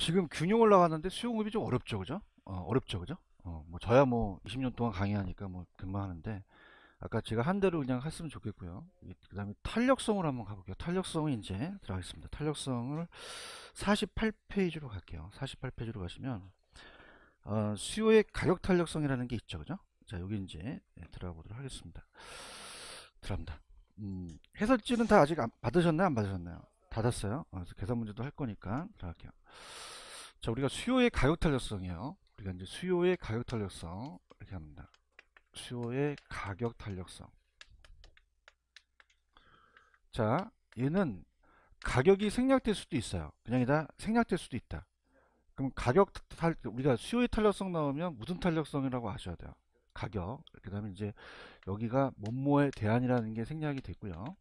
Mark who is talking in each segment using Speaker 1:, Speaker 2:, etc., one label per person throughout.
Speaker 1: 지금 균형 올라가는데 수용업이 좀 어렵죠, 그죠? 어렵죠, 그죠? 뭐 저야 뭐 20년 동안 강의하니까 뭐 금방 하는데 아까 제가 한 대로 그냥 했으면 좋겠고요. 그 다음에 탄력성을 한번 가볼게요. 탄력성이 이제 들어가겠습니다. 탄력성을 48페이지로 갈게요. 48페이지로 가시면 수요의 가격 탄력성이라는 게 있죠, 그죠? 자, 여기 이제 들어가 보도록 하겠습니다. 들어갑니다. 해설지는 다 아직 받으셨나요? 안 받으셨나요? 받았어요. 그래서 계산 문제도 할 거니까 들어갈게요. 자, 우리가 수요의 가격 탄력성이에요. 우리가 이제 수요의 가격 탄력성 이렇게 합니다. 수요의 가격 탄력성. 자, 얘는 가격이 생략될 수도 있어요. 그냥이다 생략될 수도 있다. 그럼 우리가 수요의 탄력성 나오면 무슨 탄력성이라고 하셔야 돼요. 가격. 그 다음에 이제 여기가 뭐뭐에 대한이라는 게 생략이 됐고요.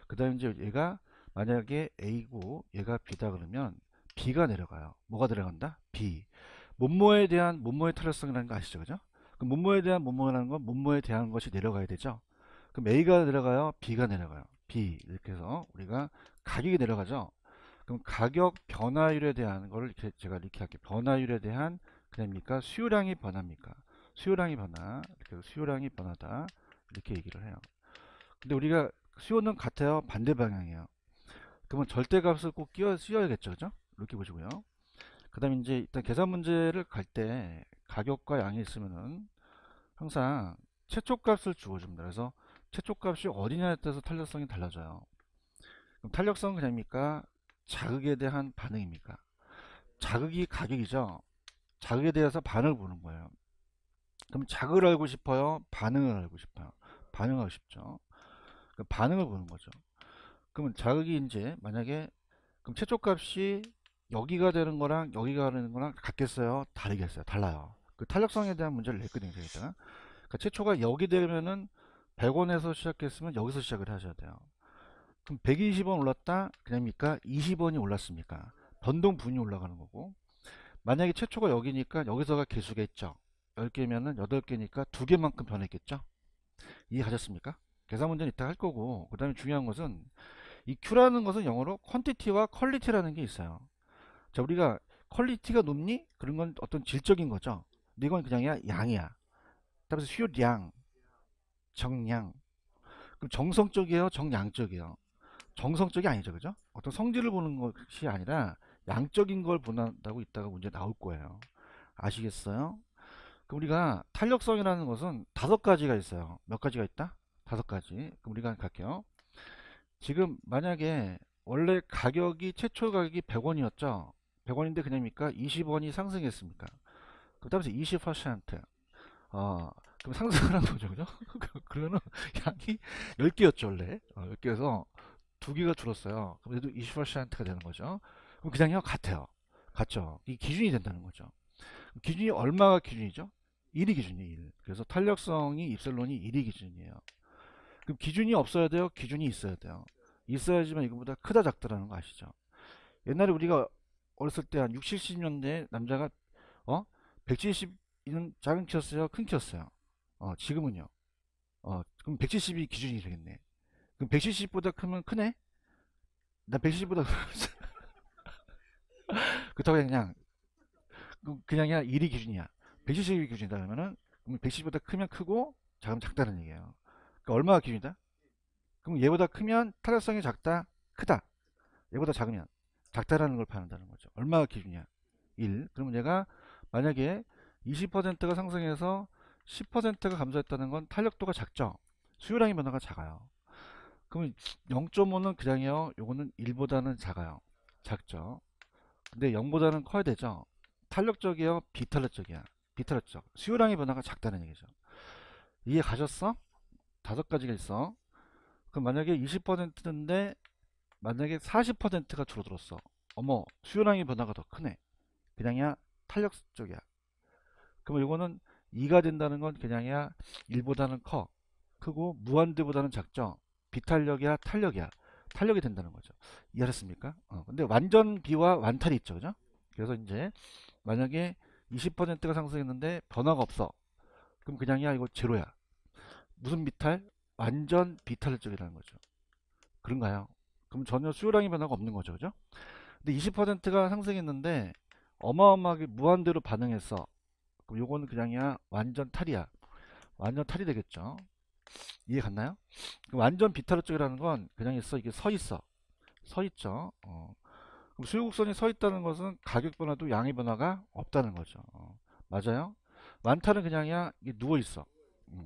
Speaker 1: 그 다음에 이제 얘가 만약에 A고 얘가 B다 그러면 B가 내려가요. 뭐가 내려간다? B. 뭐뭐에 대한 뭐뭐의 탄력성이라는 거 아시죠? 그죠? 그럼 뭐뭐에 대한 뭐뭐라는 건 뭐뭐에 대한 것이 내려가야 되죠. 그럼 A가 내려가요? B가 내려가요? B. 이렇게 해서 우리가 가격이 내려가죠. 그럼 가격 변화율에 대한 거를 이렇게 제가 이렇게 할게요. 변화율에 대한 그럽니까? 수요량이 변합니까? 수요량이 변화. 이렇게 해서 수요량이 변하다. 이렇게 얘기를 해요. 근데 우리가 수요는 같아요. 반대 방향이에요. 그러면 절대값을 꼭 씌워야겠죠. 그죠? 이렇게 보시고요. 그 다음에 이제 일단 계산 문제를 갈 때 가격과 양이 있으면은 항상 최초값을 주어줍니다. 그래서 최초값이 어디냐에 따라서 탄력성이 달라져요. 그럼 탄력성은 그냥입니까? 자극에 대한 반응입니까? 자극이 가격이죠. 자극에 대해서 반응을 보는 거예요. 그럼 자극을 알고 싶어요? 반응을 알고 싶어요? 반응하고 싶죠. 그럼 반응을 보는 거죠. 그러면 자극이 이제 만약에 그럼 최초값이 여기가 되는 거랑 여기가 되는 거랑 같겠어요? 다르겠어요? 달라요. 그 탄력성에 대한 문제를 냈거든요. 저희가. 그러니까 최초가 여기 되면은 100원에서 시작했으면 여기서 시작을 하셔야 돼요. 그럼 120원 올랐다? 그냥입니까? 20원이 올랐습니까? 변동분이 올라가는 거고. 만약에 최초가 여기니까 여기서가 개수겠죠. 10개면은 8개니까 2개만큼 변했겠죠. 이해하셨습니까? 계산 문제는 이따 할 거고, 그 다음에 중요한 것은 이 Q라는 것은 영어로 퀀티티와 퀄리티라는 게 있어요. 자, 우리가 퀄리티가 높니? 그런 건 어떤 질적인 거죠. 근데 이건 그냥 양이야. 따라서 수요량, 정량. 그럼 정성적이에요? 정량적이에요? 정성적이 아니죠, 그죠? 어떤 성질을 보는 것이 아니라 양적인 걸 본다고 이따가 문제 나올 거예요. 아시겠어요? 그럼 우리가 탄력성이라는 것은 5가지가 있어요. 몇 가지가 있다? 5가지. 그럼 우리가 갈게요. 지금 만약에 원래 가격이 최초 가격이 100원이었죠. 100원인데 그냥입니까? 20원이 상승했습니까? 그다음에 20%. 그럼 상승을 한 거죠, 그죠? 그러면은 양이 10개였죠, 원래. 10개에서 2개가 줄었어요. 그래도 20%가 되는 거죠. 그럼 그냥요, 같아요. 같죠? 이 기준이 된다는 거죠. 기준이 얼마가 기준이죠? 1이 기준이에요, 1. 그래서 탄력성이 입셀론이 1이 기준이에요. 그럼 기준이 없어야 돼요? 기준이 있어야 돼요. 있어야지만 이거보다 크다 작다라는 거 아시죠? 옛날에 우리가 어렸을 때 한 60, 70년대 남자가 170은 작은 키였어요? 큰 키였어요? 지금은요? 그럼 170이 기준이 되겠네. 그럼 170보다 크면 크네? 나 170보다 그렇다고 그냥 1이 기준이야. 170이 기준이다 그러면은 170보다 크면 크고 작으면 작다는 얘기예요. 그러니까 얼마가 기준이다? 그럼 얘보다 크면 타겟성이 작다, 크다. 얘보다 작으면 작다라는 걸 파는다는 거죠. 얼마가 기준이야? 1. 그러면 얘가 만약에 20%가 상승해서 10%가 감소했다는 건 탄력도가 작죠. 수요량의 변화가 작아요. 그러면 0.5는 그냥이요. 요거는 1보다는 작아요. 작죠. 근데 0보다는 커야 되죠. 탄력적이요? 비탄력적이야? 비탄력적. 수요량의 변화가 작다는 얘기죠. 이해 가셨어? 5가지가 있어. 그럼 만약에 20%인데 만약에 40%가 줄어들었어. 어머, 수요량의 변화가 더 크네. 그냥이야 탄력적이야. 그러면 이거는 2가 된다는 건 그냥이야 1보다는 커. 크고 무한대보다는 작죠. 비탄력이야 탄력이야. 탄력이 된다는 거죠. 이해하셨습니까? 근데 완전 비와 완탈이 있죠. 그죠? 그래서 이제 만약에 20%가 상승했는데 변화가 없어. 그럼 그냥이야 이거 제로야. 무슨 비탈? 완전 비탄력적이라는 거죠. 그런가요? 그럼 전혀 수요량의 변화가 없는 거죠. 그죠? 근데 20%가 상승했는데 어마어마하게 무한대로 반응했어. 그럼 요거는 그냥이야 완전 탈이야. 완전 탈이 되겠죠. 이해 갔나요? 완전 비타로 쪽이라는 건 그냥 있어. 이게 서 있어. 서 있죠. 그럼 수요곡선이 서 있다는 것은 가격 변화도 양의 변화가 없다는 거죠. 맞아요? 완탈은 그냥이야 이게 누워 있어.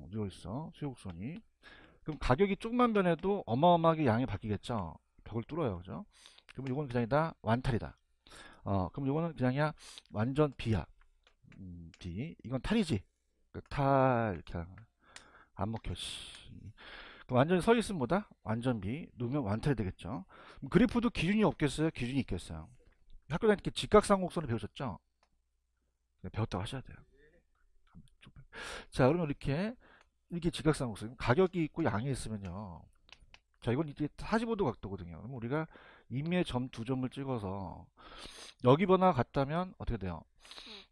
Speaker 1: 누워 있어. 수요곡선이. 그럼 가격이 조금만 변해도 어마어마하게 양이 바뀌겠죠. 벽을 뚫어요. 그죠? 그럼 이건 그냥이다 완탈이다. 그럼 이거는 그냥이야 완전 비야. 비. 이건 탈이지. 탈 이렇게 하는 거야. 안 먹혀. 씨. 그럼 완전히 서 있으면 뭐다? 완전 비. 누우면 완탈이 되겠죠. 그래프도 기준이 없겠어요? 기준이 있겠어요? 학교 다닐 때 직각삼각선을 배우셨죠? 네, 배웠다고 하셔야 돼요. 자, 그러면 이렇게 직각삼각선 가격이 있고 양이 있으면요. 자, 이건 이제 45도 각도거든요. 그럼 우리가 임의의 점 두 점을 찍어서 여기 변화가 같다면 어떻게 돼요?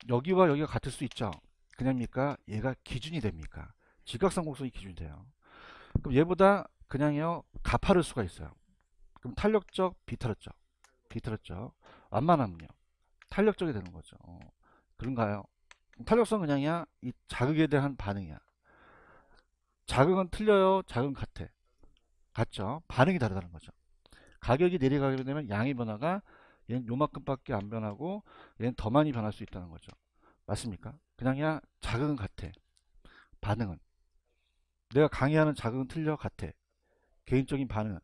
Speaker 1: 여기와 여기가 같을 수 있죠. 그냥입니까? 얘가 기준이 됩니까? 직각삼각선이 기준이 돼요. 그럼 얘보다 그냥요 가파를 수가 있어요. 그럼 탄력적, 비탄력적, 비탄력적. 완만하면요 탄력적이 되는 거죠. 그런가요? 탄력성 그냥이야 이 자극에 대한 반응이야. 자극은 틀려요, 자극은 같아. 같죠? 반응이 다르다는 거죠. 가격이 내려가게 되면 양의 변화가 얘는 요만큼밖에 안 변하고 얘는 더 많이 변할 수 있다는 거죠. 맞습니까? 그냥이야 자극은 같아. 반응은 내가 강의하는 자극은 틀려 같아. 개인적인 반응은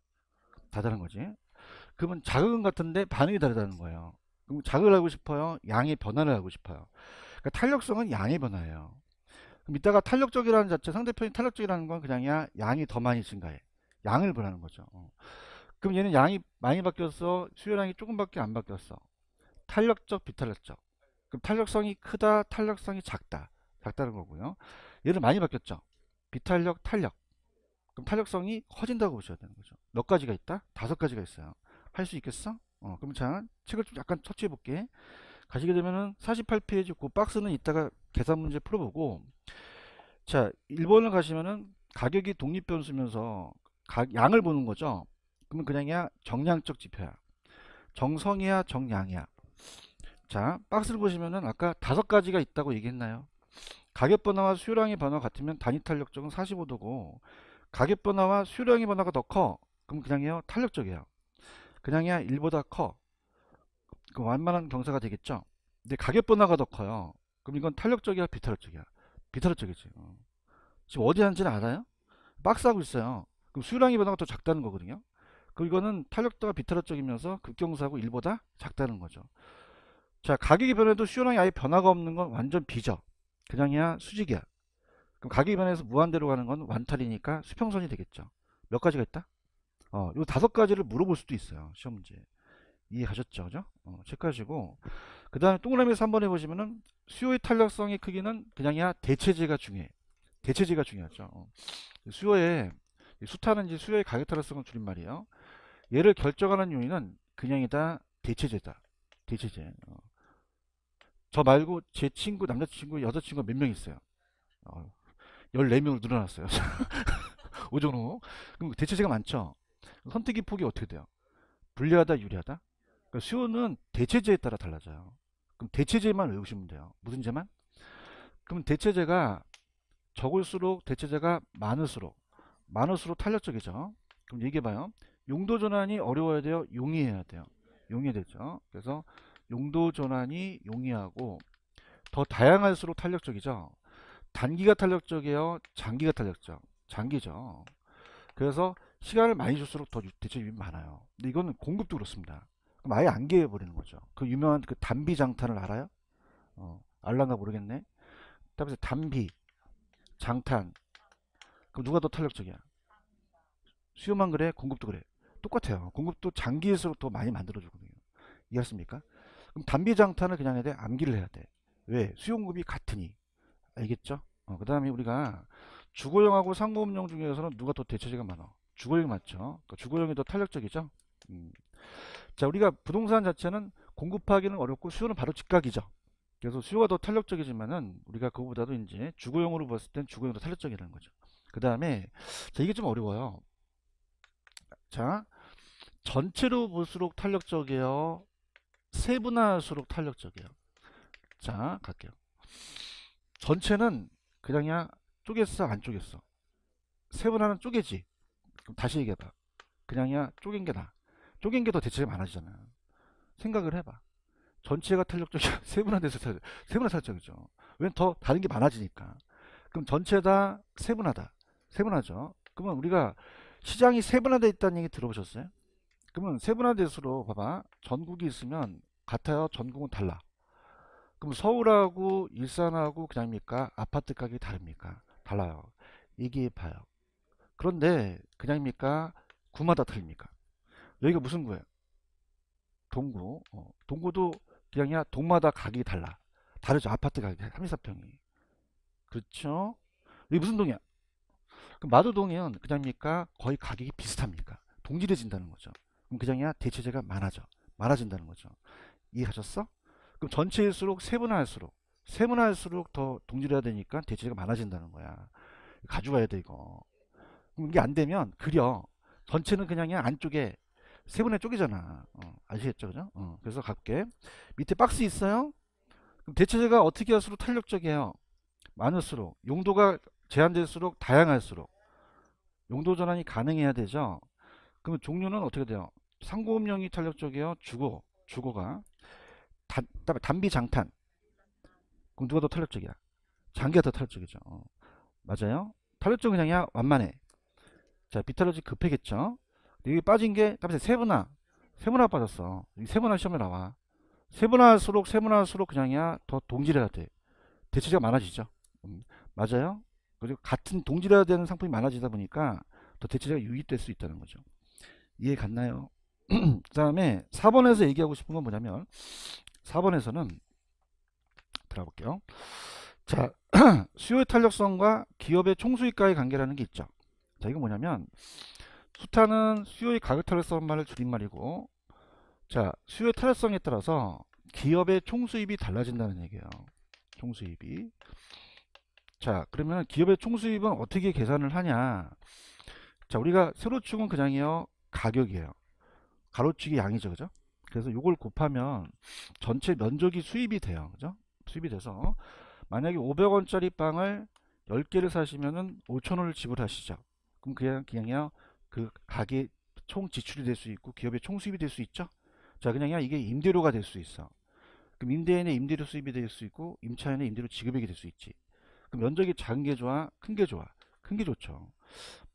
Speaker 1: 다르다는 거지. 그러면 자극은 같은데 반응이 다르다는 거예요. 그럼 자극을 알고 싶어요? 양의 변화를 알고 싶어요? 그러니까 탄력성은 양의 변화예요. 그럼 이따가 탄력적이라는 자체, 상대편이 탄력적이라는 건 그냥이야 양이 더 많이 증가해. 양을 변하는 거죠. 그럼 얘는 양이 많이 바뀌었어? 수요량이 조금밖에 안 바뀌었어? 탄력적, 비탄력적. 그럼 탄력성이 크다, 탄력성이 작다. 작다는 거고요. 얘는 많이 바뀌었죠? 비탄력, 탄력. 그럼 탄력성이 커진다고 보셔야 되는 거죠. 몇 가지가 있다? 5가지가 있어요. 할 수 있겠어? 그럼 자, 책을 좀 약간 터치해 볼게. 가시게 되면은 48페이지 그 박스는 이따가 계산 문제 풀어보고, 자, 1번을 가시면은 가격이 독립변수면서 양을 보는 거죠. 그러면 그냥이야 정량적 지표야. 정성이야, 정량이야. 자, 박스를 보시면은 아까 5가지가 있다고 얘기했나요? 가격 변화와 수요량의 변화 같으면 단위 탄력적은 45도고, 가격 변화와 수요량의 변화가 더 커. 그럼 그냥이요 탄력적이에요. 그냥이야 1보다 커. 그 완만한 경사가 되겠죠. 근데 가격 변화가 더 커요. 그럼 이건 탄력적이야, 비탄력적이야? 비탄력적이지. 지금 어디 하는지는 알아요? 박스 하고 있어요. 그럼 수요량의 변화가 더 작다는 거거든요. 그럼 이거는 탄력도가 비탄력적이면서 극경사고 1보다 작다는 거죠. 자, 가격이 변해도 수요량이 아예 변화가 없는 건 완전 비죠. 그냥이야 수직이야. 그럼 가격이 변해서 무한대로 가는 건 완탈이니까 수평선이 되겠죠. 몇 가지가 있다? 요 5가지를 물어볼 수도 있어요. 시험 문제. 이해가셨죠? 그죠? 체크하시고. 그 다음에 동그라미에서 한번 해보시면은 수요의 탄력성의 크기는 그냥이야 대체제가 중요해. 대체제가 중요하죠. 수요의 수타는 이제 수요의 가격 탄력성을 줄임말이에요. 얘를 결정하는 요인은 그냥이다 대체제다. 대체제. 저 말고 제 친구 남자친구 여자친구 몇 명 있어요. 14명으로 늘어났어요. 오전후. 그럼 대체제가 많죠. 선택의 폭이 어떻게 돼요? 불리하다 유리하다? 그러니까 수요는 대체제에 따라 달라져요. 그럼 대체제만 외우시면 돼요. 무슨 제만? 그럼 대체제가 적을수록 대체제가 많을수록 탄력적이죠. 그럼 얘기해봐요. 용도 전환이 어려워야 돼요? 용이해야 돼요? 용이해야 되죠. 그래서 용도 전환이 용이하고 더 다양할수록 탄력적이죠. 단기가 탄력적이에요? 장기가 탄력적? 장기죠. 그래서 시간을 많이 줄수록 더 대체 유입이 많아요. 근데 이거는 공급도 그렇습니다. 그럼 아예 안 개해버리는 거죠. 그 유명한 그 단비 장탄을 알아요? 알란가 모르겠네. 따라서 단비, 장탄. 그럼 누가 더 탄력적이야? 수요만 그래? 공급도 그래? 똑같아요. 공급도 장기일수록 더 많이 만들어주거든요. 이해하십니까? 그럼 단비 장탄을 그냥 해야 돼? 암기를 해야 돼. 왜? 수요 공급이 같으니. 알겠죠? 그 다음에 우리가 주거용하고 상업용 중에서는 누가 더 대체제가 많아? 주거용이 맞죠? 그러니까 주거용이 더 탄력적이죠? 음. 자, 우리가 부동산 자체는 공급하기는 어렵고 수요는 바로 직각이죠. 그래서 수요가 더 탄력적이지만은 우리가 그거보다도 이제 주거용으로 봤을 땐 주거용이 더 탄력적이라는 거죠. 그 다음에 자, 이게 좀 어려워요. 자, 전체로 볼수록 탄력적이에요. 세분화할수록 탄력적이에요. 자, 갈게요. 전체는 그냥이야 쪼갰어, 안 쪼갰어? 세분화는 쪼개지. 그럼 다시 얘기해봐. 그냥이야 쪼갠 게 나. 쪼갠 게 더 대체가 많아지잖아. 생각을 해봐. 전체가 탄력적이야. 세분화돼서 세분화 탄력적이죠. 왜냐면 더 다른 게 많아지니까. 그럼 전체 다 세분화다. 세분화죠. 그러면 우리가 시장이 세분화돼 있다는 얘기 들어보셨어요? 그러면 세분화될수록 봐봐. 전국이 있으면 같아요. 전국은 달라. 그럼 서울하고 일산하고 그냥입니까? 아파트 가격이 다릅니까? 달라요. 얘기해 봐요. 그런데 그냥입니까? 구마다 틀립니까? 여기가 무슨 구예요? 동구. 동구도 그냥이야 동마다 가격이 달라. 다르죠. 아파트 가격이 3, 4평이. 그렇죠? 여기 무슨 동이야? 그럼 마도동이면 그냥입니까? 거의 가격이 비슷합니까? 동질해진다는 거죠. 그럼 그냥이야 대체재가 많아진다는 거죠. 이해하셨어? 그럼 전체일수록 세분화할수록 더 동질해야 되니까 대체재가 많아진다는 거야. 가져가야 돼 이거. 그럼 이게 안 되면 그려. 전체는 그냥이야 안쪽에 세분의 쪽이잖아. 아시겠죠, 그죠? 그래서 갈게. 밑에 박스 있어요? 그럼 대체재가 어떻게 할수록 탄력적이에요? 많을수록. 용도가 제한될수록 다양할수록. 용도 전환이 가능해야 되죠? 그러면 종류는 어떻게 돼요? 상고음용이 탄력적이에요? 주고가. 단비 장탄. 그럼 누가 더 탄력적이야? 장기가 더 탄력적이죠. 맞아요? 탄력적은 그냥 완만해. 자, 비탈러지 급하겠죠? 여기 빠진 게, 다음에 세분화 빠졌어. 세분화 시험에 나와. 세분화할수록 그냥이야 더 동질해야 돼. 대체재가 많아지죠. 맞아요. 그리고 같은 동질해야 되는 상품이 많아지다 보니까 더 대체재가 유입될 수 있다는 거죠. 이해 갔나요? 그 다음에 4번에서 얘기하고 싶은 건 뭐냐면 4번에서는 들어볼게요. 자, 수요의 탄력성과 기업의 총수익과의 관계라는 게 있죠. 자, 이거 뭐냐면 수타는 수요의 가격 탄력성 말을 줄임말이고, 자, 수요의 탄력성에 따라서 기업의 총수입이 달라진다는 얘기예요. 총수입이. 자, 그러면 기업의 총수입은 어떻게 계산을 하냐? 자, 우리가 세로축은 그냥이요 가격이에요. 가로축이 양이죠, 그죠? 그래서 이걸 곱하면 전체 면적이 수입이 돼요, 그죠? 수입이 돼서 만약에 500원짜리 빵을 10개를 사시면은 5,000원을 지불하시죠. 그럼 그냥요 그 가게 총 지출이 될 수 있고 기업의 총 수입이 될 수 있죠. 자, 그냥요 이게 임대료가 될 수 있어. 그럼 임대인의 임대료 수입이 될 수 있고 임차인의 임대료 지급액이 될 수 있지. 그럼 면적이 작은 게 좋아, 큰 게 좋아? 큰 게 좋죠.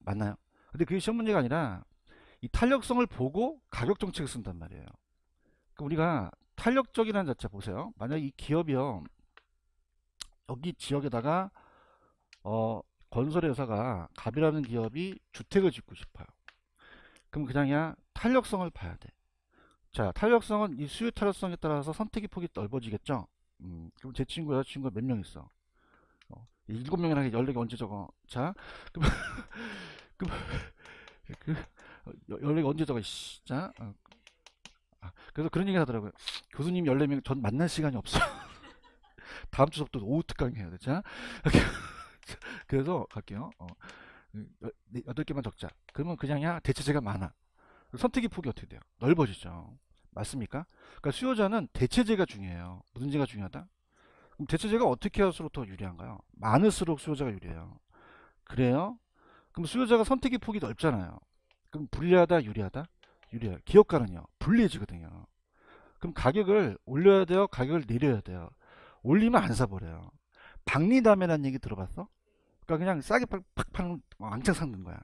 Speaker 1: 맞나요? 근데 그게 시험 문제가 아니라 이 탄력성을 보고 가격 정책을 쓴단 말이에요. 그럼 우리가 탄력적이라는 자체 보세요. 만약 이 기업이요 여기 지역에다가 건설회사가 갑이라는 기업이 주택을 짓고 싶어요. 그럼 그냥이야 탄력성을 봐야 돼. 자, 탄력성은 이 수요 탄력성에 따라서 선택의 폭이 넓어지겠죠. 그럼 제 친구 여자친구 몇 명 있어? 7명이나 14개 언제 적어? 자, 그럼 그럼 그 14개 언제 적어? 씨. 자, 그래서 그런 얘기 하더라고요. 교수님 14명 전 만날 시간이 없어. 다음 주 수업도 오후 특강 해야 돼. 자, 그래서 갈게요. 8개만 적자. 그러면 그냥야 대체재가 많아. 선택의 폭이 어떻게 돼요? 넓어지죠. 맞습니까? 그러니까 수요자는 대체재가 중요해요. 무슨 재가 중요하다? 그럼 대체재가 어떻게 할수록 더 유리한가요? 많을수록 수요자가 유리해요. 그래요? 그럼 수요자가 선택의 폭이 넓잖아요. 그럼 불리하다, 유리하다? 유리해요. 기업가는요, 불리해지거든요. 그럼 가격을 올려야 돼요? 가격을 내려야 돼요? 올리면 안 사버려요. 박리담회라는 얘기 들어봤어? 그러니까 그냥 싸게 팍 파는 왕창 샀는 거야.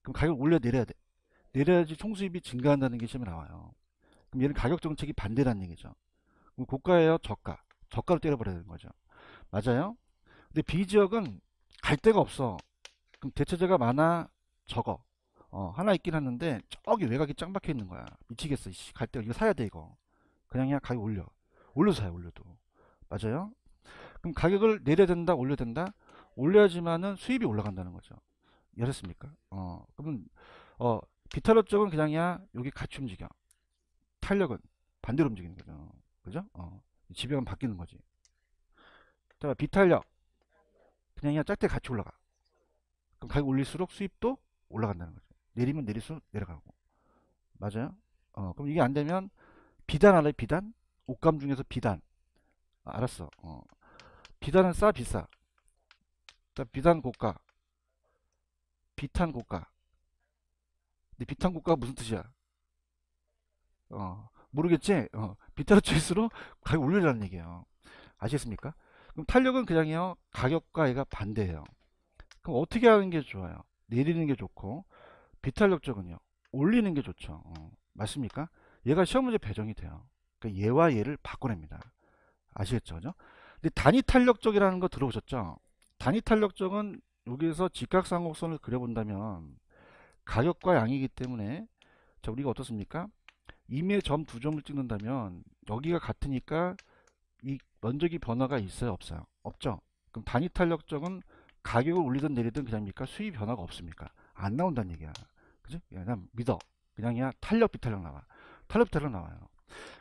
Speaker 1: 그럼 가격을 올려 내려야 돼. 내려야지 총수입이 증가한다는 게 시험에 나와요. 그럼 얘는 가격 정책이 반대라는 얘기죠. 그럼 고가예요, 저가. 저가로 때려버려야 되는 거죠. 맞아요? 근데 B지역은 갈 데가 없어. 그럼 대체재가 많아, 적어. 하나 있긴 하는데 저기 외곽이 짱 박혀 있는 거야. 미치겠어. 이씨, 갈 데가 이거 사야 돼 이거. 그냥 가격 올려. 올려 사요, 올려도. 맞아요? 그럼 가격을 내려야 된다, 올려야 된다? 올려야지만은 수입이 올라간다는 거죠. 이해하셨습니까? 그러면 비탈력 쪽은 그냥이야 여기 같이 움직여. 탄력은 반대로 움직이는 거죠. 그죠? 지배가 바뀌는 거지. 자, 비탄력 그냥이야 짝대 같이 올라가. 그럼 가격 올릴수록 수입도 올라간다는 거죠. 내리면 내릴수록 내려가고. 맞아요? 그럼 이게 안 되면 비단 알아요? 비단? 옷감 중에서 비단. 알았어. 비단은 싸 비싸? 비단 고가, 비탄 고가. 근데 비탄 고가가 무슨 뜻이야? 모르겠지? 비타로 칠수록 가격 올리라는 얘기예요. 아시겠습니까? 그럼 탄력은 그냥요 가격과 얘가 반대예요. 그럼 어떻게 하는 게 좋아요? 내리는 게 좋고, 비탄력 쪽은요 올리는 게 좋죠. 맞습니까? 얘가 시험 문제 배정이 돼요. 그러니까 얘와 얘를 바꿔냅니다. 아시겠죠? 그죠? 근데 단위 탄력적이라는 거 들어보셨죠? 단위 탄력적은 여기에서 직각삼각선을 그려본다면 가격과 양이기 때문에, 자, 우리가 어떻습니까? 임의의 점 두 점을 찍는다면 여기가 같으니까 이 면적이 변화가 있어요, 없어요? 없죠. 그럼 단위 탄력적은 가격을 올리든 내리든 그냥입니까? 수익 변화가 없습니까? 안 나온다는 얘기야. 그지? 그냥 믿어. 그냥이야 탄력 비탄력 나와. 탄력 비탄력 나와요.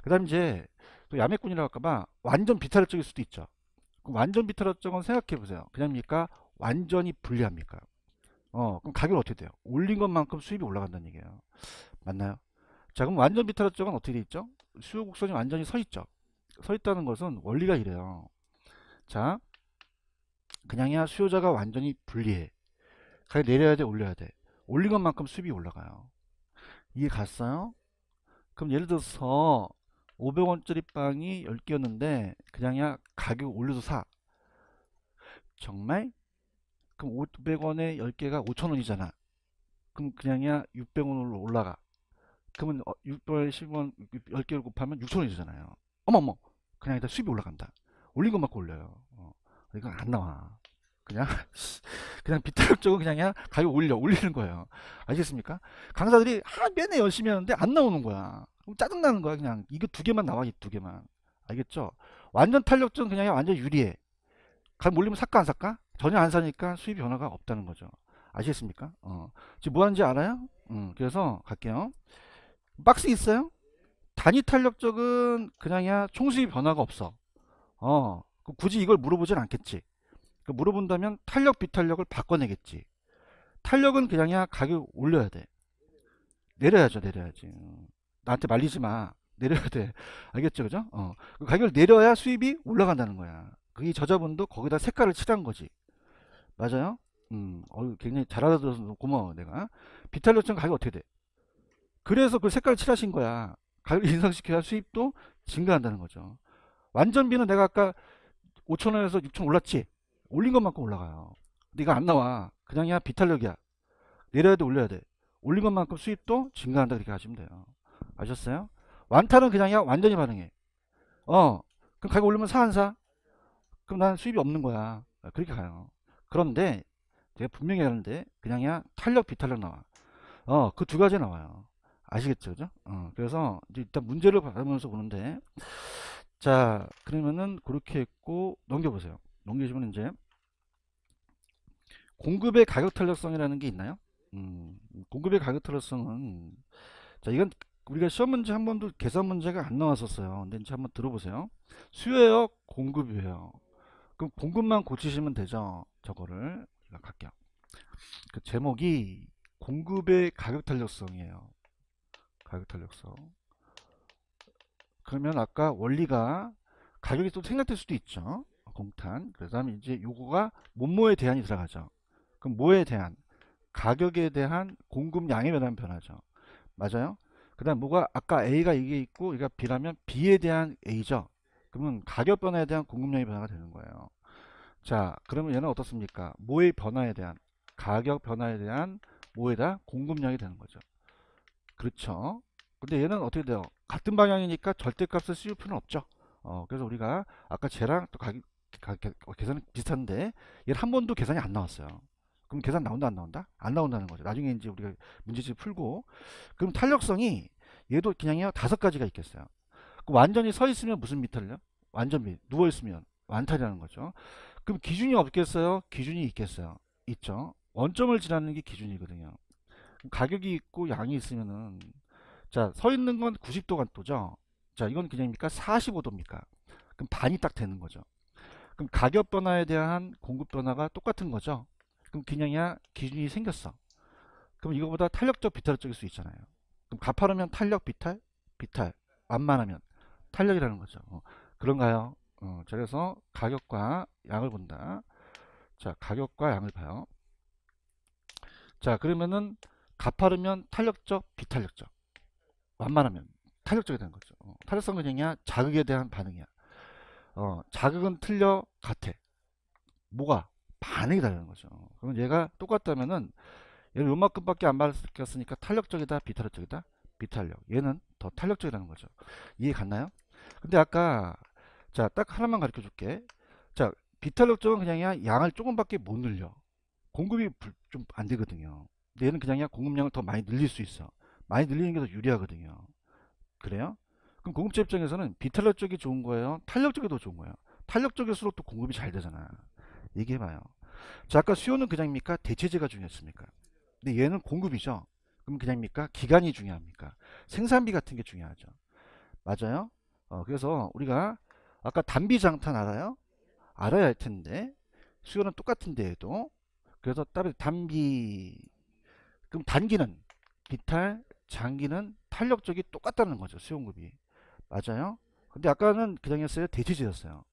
Speaker 1: 그 다음 이제 또 야매꾼이라고 할까봐 완전 비탄력적일 수도 있죠. 그럼 완전 비탄력적은 생각해 보세요. 그냥입니까? 완전히 불리합니까? 그럼 가격은 어떻게 돼요? 올린 것만큼 수입이 올라간다는 얘기예요. 맞나요? 자, 그럼 완전 비탈적은 어떻게 돼 있죠? 수요 곡선이 완전히 서 있죠. 서 있다는 것은 원리가 이래요. 자, 그냥이야 수요자가 완전히 불리해. 가격 내려야 돼, 올려야 돼. 올린 것만큼 수입이 올라가요. 이해 갔어요? 그럼 예를 들어서 500원짜리 빵이 10개였는데 그냥이야 가격 올려서 사. 정말? 그럼 500원에 10개가 5,000원이잖아. 그럼 그냥이야 600원으로 올라가. 그러면 600원, 10원, 10개를 곱하면 6,000원이 되잖아요. 어머머! 그냥 일단 수입이 올라간다. 올린 것만큼 올려요. 이건 안 나와. 그냥 그냥 비타력적으로 그냥 가격 올리는 거예요. 아시겠습니까? 강사들이 맨날 열심히 하는데 안 나오는 거야. 그럼 짜증나는 거야. 그냥 이거 두 개만 나와, 이 두 개만. 알겠죠? 완전 탄력적은 그냥 완전 유리해. 가격 올리면 살까 안 살까? 전혀 안 사니까 수입 변화가 없다는 거죠. 아시겠습니까? 지금 뭐 하는지 알아요? 그래서 갈게요. 박스 있어요? 단위 탄력적은 그냥이야 총수입 변화가 없어. 굳이 이걸 물어보진 않겠지. 물어본다면 탄력 비탄력을 바꿔내겠지. 탄력은 그냥이야 가격 올려야 돼. 내려야죠, 내려야지. 나한테 말리지 마. 내려야 돼. 알겠죠, 그죠? 그 가격을 내려야 수입이 올라간다는 거야. 이 저자분도 거기다 색깔을 칠한 거지. 맞아요? 굉장히 잘 알아들어서 고마워, 내가. 비탄력적은 가격 어떻게 돼? 그래서 그 색깔을 칠하신 거야. 가격을 인상시켜야 수입도 증가한다는 거죠. 완전비는 내가 아까 5,000원에서 6,000원 올랐지? 올린 것만큼 올라가요. 근데 이거 안 나와. 그냥이야 비탄력이야. 내려야 돼, 올려야 돼. 올린 것만큼 수입도 증가한다. 그렇게 하시면 돼요. 아셨어요? 완타는 그냥이야 완전히 반응해. 그럼 가격 올리면 사 안 사? 그럼 난 수입이 없는 거야. 그렇게 가요. 그런데 제가 분명히 하는데 그냥이야 탄력 비탄력 나와. 그 두 가지 나와요. 아시겠죠? 그죠? 그래서 이제 일단 문제를 받으면서 보는데, 자, 그러면은 그렇게 했고 넘겨보세요. 넘기시면 이제 공급의 가격 탄력성이라는 게 있나요? 공급의 가격 탄력성은, 자, 이건 우리가 시험 문제 한 번도 계산 문제가 안 나왔었어요. 근데 이제 한번 들어보세요. 수요예요, 공급이에요. 그럼 공급만 고치시면 되죠. 저거를 제가 갈게요. 그 제목이 공급의 가격 탄력성이에요. 가격 탄력성. 그러면 아까 원리가 가격이 또 생략될 수도 있죠. 공탄. 그 다음에 이제 요거가 뭐뭐에 대한이 들어가죠. 그럼 뭐에 대한? 가격에 대한 공급량에 대한 변화죠. 맞아요? 그 다음 뭐가 아까 A가 이게 있고 이가 B라면 B에 대한 A죠. 그러면 가격 변화에 대한 공급량의 변화가 되는 거예요. 자, 그러면 얘는 어떻습니까? 뭐의 변화에 대한? 가격 변화에 대한 뭐에다? 공급량이 되는 거죠. 그렇죠. 근데 얘는 어떻게 돼요? 같은 방향이니까 절대값을 씌울 필요는 없죠. 그래서 우리가 아까 쟤랑 또 계산은 비슷한데 얘는 한 번도 계산이 안 나왔어요. 그럼 계산 나온다 안 나온다? 안 나온다는 거죠. 나중에 이제 우리가 문제집 풀고, 그럼 탄력성이 얘도 그냥요 5가지가 있겠어요. 그럼 완전히 서 있으면 무슨 비탈이요? 완전 누워 있으면 완탈이라는 거죠. 그럼 기준이 없겠어요? 기준이 있겠어요? 있죠. 원점을 지나는 게 기준이거든요. 가격이 있고 양이 있으면은, 자, 서 있는 건 90도 각도죠. 자, 이건 그냥입니까? 45도입니까? 그럼 반이 딱 되는 거죠. 그럼 가격 변화에 대한 공급 변화가 똑같은 거죠. 그럼 그냥이야 기준이 생겼어. 그럼 이거보다 탄력적 비탈적일 수 있잖아요. 그럼 가파르면 탄력 비탈, 비탈. 완만하면 탄력이라는 거죠. 그런가요? 자, 그래서 가격과 양을 본다. 자, 가격과 양을 봐요. 자, 그러면은 가파르면 탄력적, 비탄력적. 완만하면 탄력적이 되는 거죠. 탄력성은 그냥 자극에 대한 반응이야. 자극은 틀려 같아. 뭐가? 반응이 다르는 거죠. 그럼 얘가 똑같다면은 얘는 요만큼밖에 안 바뀌었으니까 탄력적이다, 비탄력적이다? 비탄력. 얘는 더 탄력적이라는 거죠. 이해 갔나요? 근데 아까 자, 딱 하나만 가르쳐 줄게. 자, 비탄력적은 그냥 양을 조금밖에 못 늘려. 공급이 좀 안 되거든요. 근데 얘는 그냥 공급량을 더 많이 늘릴 수 있어. 많이 늘리는 게 더 유리하거든요. 그래요? 그럼 공급자 입장에서는 비탄력 쪽이 좋은 거예요? 탄력 쪽이 더 좋은 거예요? 탄력 쪽일수록 또 공급이 잘 되잖아. 얘기해봐요. 자, 아까 수요는 그냥입니까? 대체재가 중요했습니까? 근데 얘는 공급이죠. 그럼 그냥입니까? 기간이 중요합니까? 생산비 같은 게 중요하죠. 맞아요? 그래서 우리가 아까 단비장탄 알아요? 알아야 할 텐데 수요는 똑같은데 도 그래서 따로 단비 그럼 단기는 비탈, 장기는 탄력적이 똑같다는 거죠. 수용급이. 맞아요? 근데 아까는 그냥 했어요. 대체제였어요.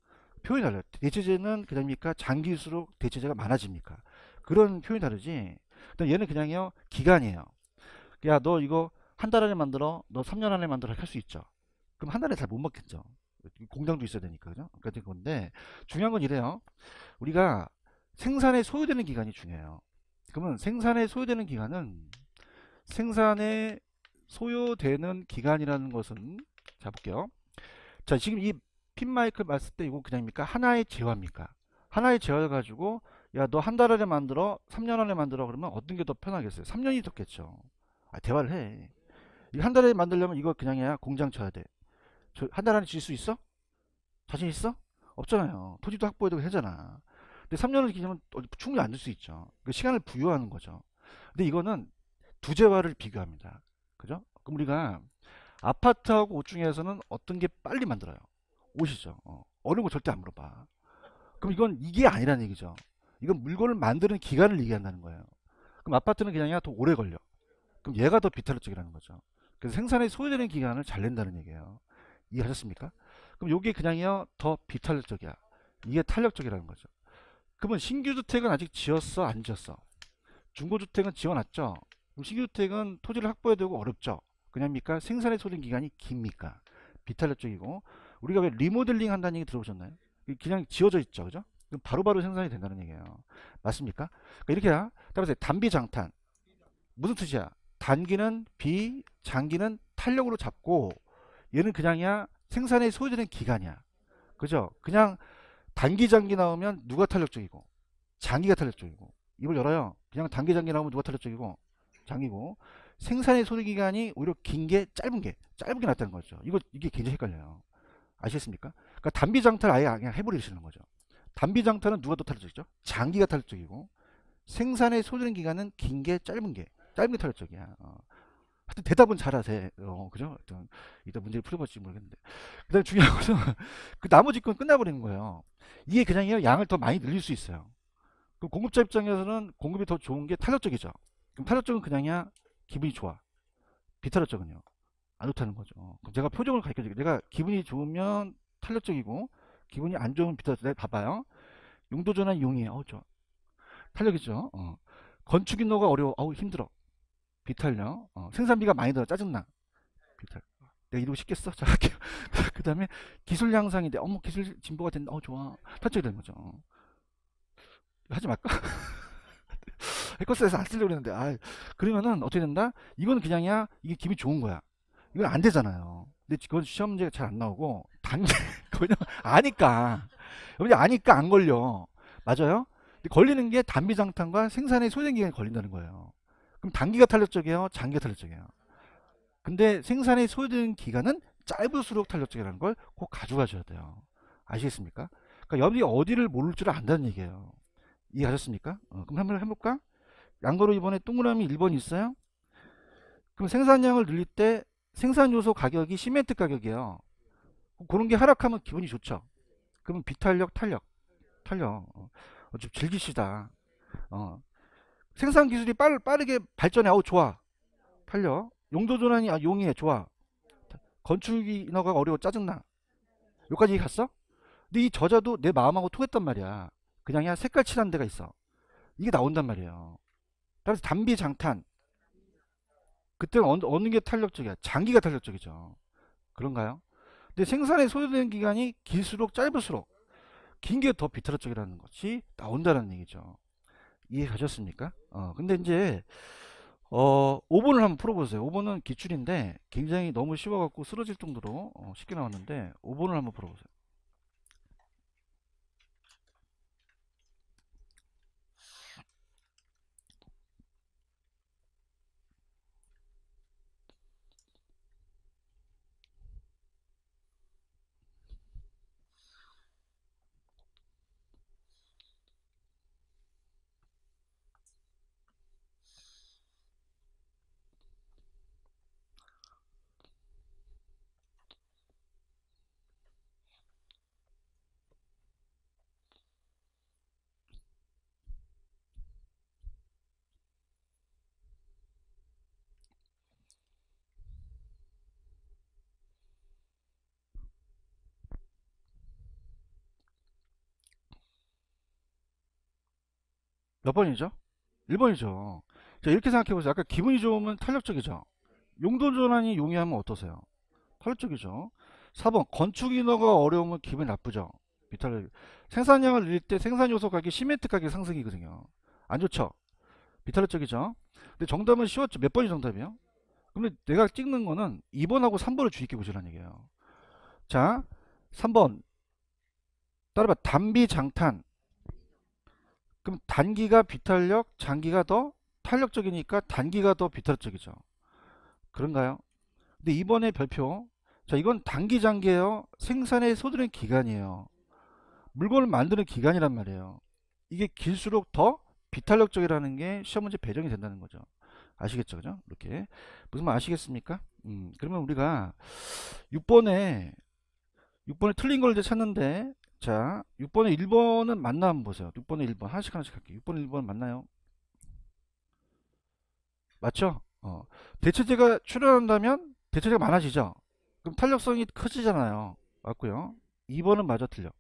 Speaker 1: 표현이 달라요. 대체제는 그냥입니까? 장기일수록 대체제가 많아집니까? 그런 표현이 다르지. 근데 얘는 그냥요. 기간이에요. 야, 너 이거 한 달 안에 만들어. 너 3년 안에 만들어 할 수 있죠. 그럼 한 달에 잘 못 먹겠죠. 공장도 있어야 되니까. 그죠? 그런 건데 중요한 건 이래요. 우리가 생산에 소요되는 기간이 중요해요. 그러면 생산에 소요되는 기간은 생산에 소요되는 기간이라는 것은 자 볼게요. 자, 지금 이 핀마이크를 봤을 때 이거 그냥입니까? 하나의 재화입니까? 하나의 재화를 가지고 야, 너 한 달 안에 만들어, 3년 안에 만들어 그러면 어떤 게 더 편하겠어요? 3년이 좋겠죠. 대화를 해. 이거 한 달에 만들려면 이거 그냥이야 공장 쳐야 돼. 한 달 안에 질 수 있어? 자신 있어? 없잖아요. 토지도 확보해야 되고 하잖아. 근데 3년을 기념은 충분히 안 될 수 있죠. 그 시간을 부여하는 거죠. 근데 이거는 두 재화를 비교합니다. 그죠? 그럼 우리가 아파트하고 옷 중에서는 어떤 게 빨리 만들어요? 옷이죠. 어려운 거 절대 안 물어봐. 그럼 이건 이게 아니라는 얘기죠. 이건 물건을 만드는 기간을 얘기한다는 거예요. 그럼 아파트는 그냥 더 오래 걸려. 그럼 얘가 더 비탄력적이라는 거죠. 그래서 생산에 소요되는 기간을 잘 낸다는 얘기예요. 이해하셨습니까? 그럼 요게 그냥요 더 비탄력적이야. 이게 탄력적이라는 거죠. 그러면 신규 주택은 아직 지었어? 안 지었어? 중고주택은 지어놨죠? 그럼 신규주택은 토지를 확보해야 되고 어렵죠? 그냥입니까? 생산에 소요된 기간이 깁니까? 비탄력적이고 우리가 왜 리모델링 한다는 얘기 들어보셨나요? 그냥 지어져 있죠. 그죠? 그럼 바로바로 생산이 된다는 얘기예요. 맞습니까? 그러니까 이렇게 따라서 단비장탄 무슨 뜻이야? 단기는 비, 장기는 탄력으로 잡고 얘는 그냥이야 생산에 소요되는 기간이야. 그죠? 그냥 단기 장기 나오면 누가 탄력적이고 장기가 탄력적이고 입을 열어요. 그냥 단기 장기 나오면 누가 탄력적이고 장기고 생산의 소요 기간이 오히려 긴 게 짧은 게 낫다는 거죠. 이게 굉장히 헷갈려요. 아시겠습니까? 그러니까 단비 장타를 아예 그냥 해버리시는 거죠. 단비 장타는 누가 더 탄력적이죠? 장기가 탄력적이고 생산의 소요되는 기간은 긴 게 짧은 게 탄력적이야. 하여튼 대답은 잘하세. 그죠? 하여튼 이따 문제를 풀어볼지 모르겠는데. 그다음에 중요한 것은 그 나머지 건 끝나버리는 거예요. 이게 그냥 양을 더 많이 늘릴 수 있어요. 그럼 공급자 입장에서는 공급이 더 좋은 게 탄력적이죠. 그럼 탄력적은 그냥이야 기분이 좋아. 비탄력적은요 안 좋다는 거죠. 그럼 제가 표정을 가르쳐 드릴게요. 내가 기분이 좋으면 탄력적이고 기분이 안 좋으면 비탄력적. 봐봐요. 용도 전환 용이에요. 좋아. 탄력이죠. 건축 인노가 어려워. 힘들어. 비탄력. 생산비가 많이 들어. 짜증나. 비탄. 내가 이러고 싶겠어? 자, 할게요. 그 다음에 기술 향상인데, 기술 진보가 된다. 좋아. 탄력이 되는 거죠. 하지 말까? 해커스에서 안 쓰려고 했는데, 그러면은 어떻게 된다? 이건 그냥이야. 이게 기분이 좋은 거야. 이건 안 되잖아요. 근데 그건 시험 문제가 잘 안 나오고, 그냥 아니까. 여러분이 아니까 안 걸려. 맞아요? 근데 걸리는 게 단비장탄과 생산의 소요된 기간이 걸린다는 거예요. 그럼 단기가 탄력적이에요? 장기가 탄력적이에요? 근데 생산에 소요되는 기간은 짧을수록 탄력적이라는 걸 꼭 가져가셔야 돼요. 아시겠습니까? 그러니까 여러분이 어디를 모를 줄 안다는 얘기예요. 이해하셨습니까? 그럼 한번 해볼까? 양거로 이번에 동그라미 1번 있어요? 그럼 생산량을 늘릴 때 생산 요소 가격이 시멘트 가격이에요. 그런 게 하락하면 기분이 좋죠. 그러면 비탄력, 탄력. 좀 즐기시다. 생산 기술이 빠르게 발전해. 좋아. 탄력. 용도 전환이 용이해. 좋아. 건축 인허가 어려워. 짜증나. 여기까지 갔어? 근데 이 저자도 내 마음하고 통했단 말이야. 그냥야 색깔 칠한 데가 있어. 이게 나온단 말이에요. 따라서 단비 장탄. 그때는 어느 게 탄력적이야? 장기가 탄력적이죠. 그런가요? 근데 생산에 소요되는 기간이 길수록 짧을수록 긴 게 더 비탈적이라는 것이 나온다는 얘기죠. 이해 가셨습니까? 근데 이제 5번을 한번 풀어보세요. 5번은 기출인데 굉장히 너무 쉬워갖고 쓰러질 정도로 쉽게 나왔는데 5번을 한번 풀어보세요. 몇 번이죠? 1번이죠. 자, 이렇게 생각해보세요. 아까 기분이 좋으면 탄력적이죠. 용도 전환이 용이하면 어떠세요? 탄력적이죠. 4번 건축 인허가 어려우면 기분이 나쁘죠. 비탈 생산량을 늘릴 때 생산 요소 가격이 시멘트 가격 상승이거든요. 안 좋죠. 비탈적이죠. 근데 정답은 쉬웠죠. 몇 번이 정답이에요? 근데 내가 찍는 거는 2번하고 3번을 주의 깊게 보시라는 얘기예요. 자, 3번 따라봐. 단비 장탄. 그럼 단기가 비탄력, 장기가 더 탄력적이니까 단기가 더 비탄력적이죠. 그런가요? 근데 이번에 별표. 자, 이건 단기 장기예요. 생산에 소드는 기간이에요. 물건을 만드는 기간이란 말이에요. 이게 길수록 더 비탄력적이라는 게 시험 문제 배정이 된다는 거죠. 아시겠죠? 그죠? 이렇게. 무슨 말 아시겠습니까? 그러면 우리가 6번에 6번에 틀린 걸 이제 찾는데, 자, 6번에 1번은 맞나 한번 보세요. 6번에 1번 하나씩 하나씩 할게요. 6번에 1번 맞나요? 맞죠? 대체제가 출현한다면 대체제가 많아지죠. 그럼 탄력성이 커지잖아요. 맞고요. 2번은 맞아 틀려.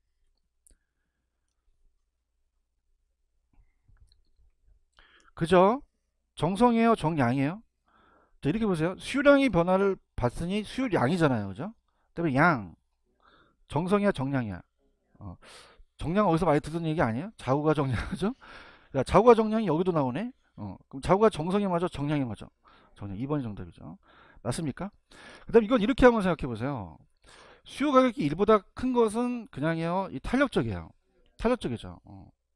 Speaker 1: 그죠? 정성이에요, 정량이에요? 자, 이렇게 보세요. 수량이 변화를 봤으니 수량이잖아요. 그죠? 그다음에 양, 정성이야, 정량이야. 어, 정량 어디서 많이 듣던 얘기 아니에요? 좌우가 정량이죠? 야, 좌우가 정량이 여기도 나오네? 그럼 좌우가 정성이 맞아, 정량이 맞아? 정량 2번이 정답이죠. 맞습니까? 그 다음 이건 이렇게 한번 생각해 보세요. 수요 가격이 1보다 큰 것은 그냥요, 이 탄력적이에요. 탄력적이죠.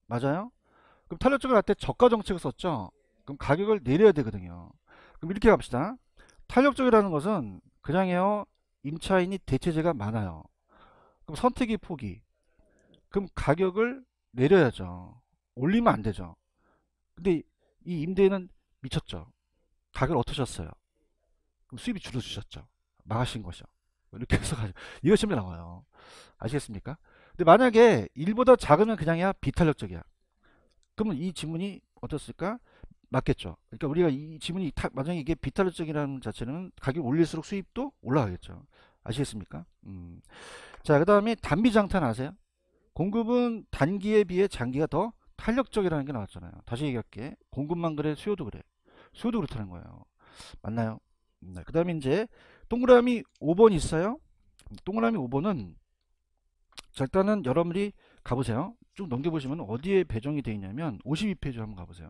Speaker 1: 맞아요? 그럼 탄력적을 할 때 저가 정책을 썼죠? 그럼 가격을 내려야 되거든요. 그럼 이렇게 갑시다. 탄력적이라는 것은 그냥요, 임차인이 대체재가 많아요. 그럼 선택의 폭이. 그럼 가격을 내려야죠. 올리면 안 되죠. 근데 이 임대인은 미쳤죠. 가격을 어떠셨어요? 그럼 수입이 줄어주셨죠. 망하신 것이죠. 이렇게 해서 이거 시험에 나와요. 아시겠습니까? 근데 만약에 1보다 작으면 그냥이야 비탄력적이야. 그러면 이 지문이 어떻습니까? 맞겠죠. 그러니까 우리가 이 지문이 만약에 이게 비탄력적이라는 자체는 가격 올릴수록 수입도 올라가겠죠. 아시겠습니까? 자, 그 다음에 단비장탄 아세요? 공급은 단기에 비해 장기가 더 탄력적이라는 게 나왔잖아요. 다시 얘기할게. 공급만 그래, 수요도 그래. 수요도 그렇다는 거예요. 맞나요? 네. 그 다음에 이제 동그라미 5번 있어요. 동그라미 5번은 자, 일단은 여러분들이 가보세요. 쭉 넘겨보시면 어디에 배정이 되어 있냐면 52페이지 한번 가보세요.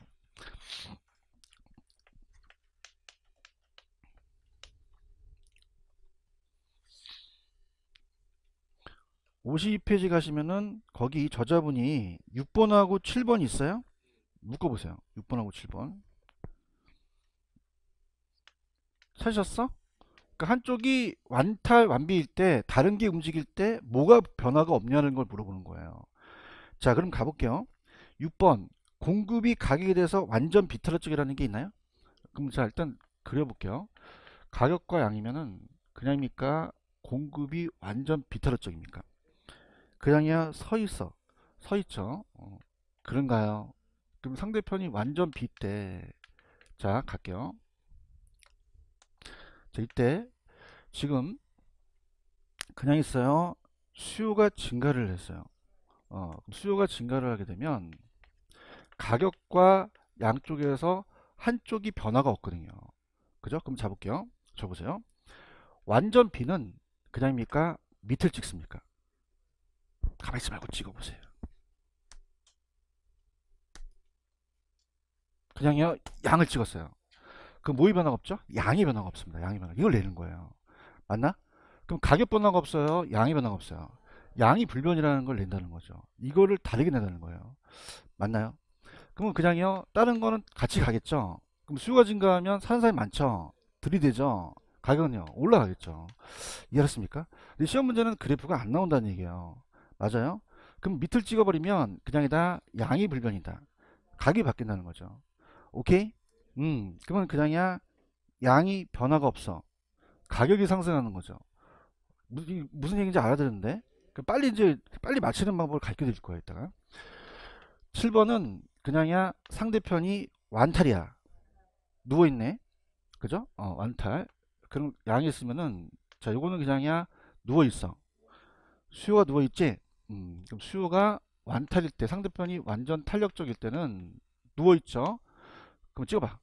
Speaker 1: 52페이지 가시면은 거기 저자분이 6번하고 7번 있어요. 묶어보세요. 6번하고 7번. 찾으셨어? 그러니까 한쪽이 완탈 완비일 때 다른 게 움직일 때 뭐가 변화가 없냐는 걸 물어보는 거예요. 자, 그럼 가볼게요. 6번 공급이 가격에 대해서 완전 비틀어지기라는 게 있나요? 그럼 자, 일단 그려볼게요. 가격과 양이면은 그냥입니까? 공급이 완전 비틀어적입니까? 그냥이야 서 있어. 서 있죠. 그런가요? 그럼 상대편이 완전 비때 자, 갈게요. 자, 이때 지금 그냥 있어요. 수요가 증가를 했어요. 수요가 증가를 하게 되면 가격과 양쪽에서 한쪽이 변화가 없거든요. 그죠? 그럼 잡을게요. 줘보세요. 완전 B는 그냥입니까? 밑을 찍습니까? 가만히 있지 말고 찍어보세요. 그냥요, 양을 찍었어요. 그럼 뭐의 변화가 없죠? 양의 변화가 없습니다. 양의 변화. 이걸 내는 거예요. 맞나? 그럼 가격 변화가 없어요. 양의 변화가 없어요. 양이 불변이라는 걸 낸다는 거죠. 이거를 다르게 내다는 거예요. 맞나요? 그러면 그냥요, 다른 거는 같이 가겠죠. 그럼 수요가 증가하면 사는 사람이 많죠. 들이대죠. 가격은요, 올라가겠죠. 이해하셨습니까? 근데 시험 문제는 그래프가 안 나온다는 얘기예요. 맞아요? 그럼 밑을 찍어버리면 그냥이다 양이 불변이다. 가격이 바뀐다는 거죠. 오케이? 그러면 그냥이야 양이 변화가 없어. 가격이 상승하는 거죠. 무슨 얘기인지 알아들었는데? 빨리 이제 빨리 맞히는 방법을 가르쳐 드릴 거야, 이따가. 7번은 그냥이야 상대편이 완탈이야. 누워있네. 그죠? 완탈. 그럼 양이 있으면은, 자, 요거는 그냥이야 누워있어. 수요가 누워있지? 그럼 수요가 완탈일 때, 상대편이 완전 탄력적일 때는 누워있죠? 그럼 찍어봐.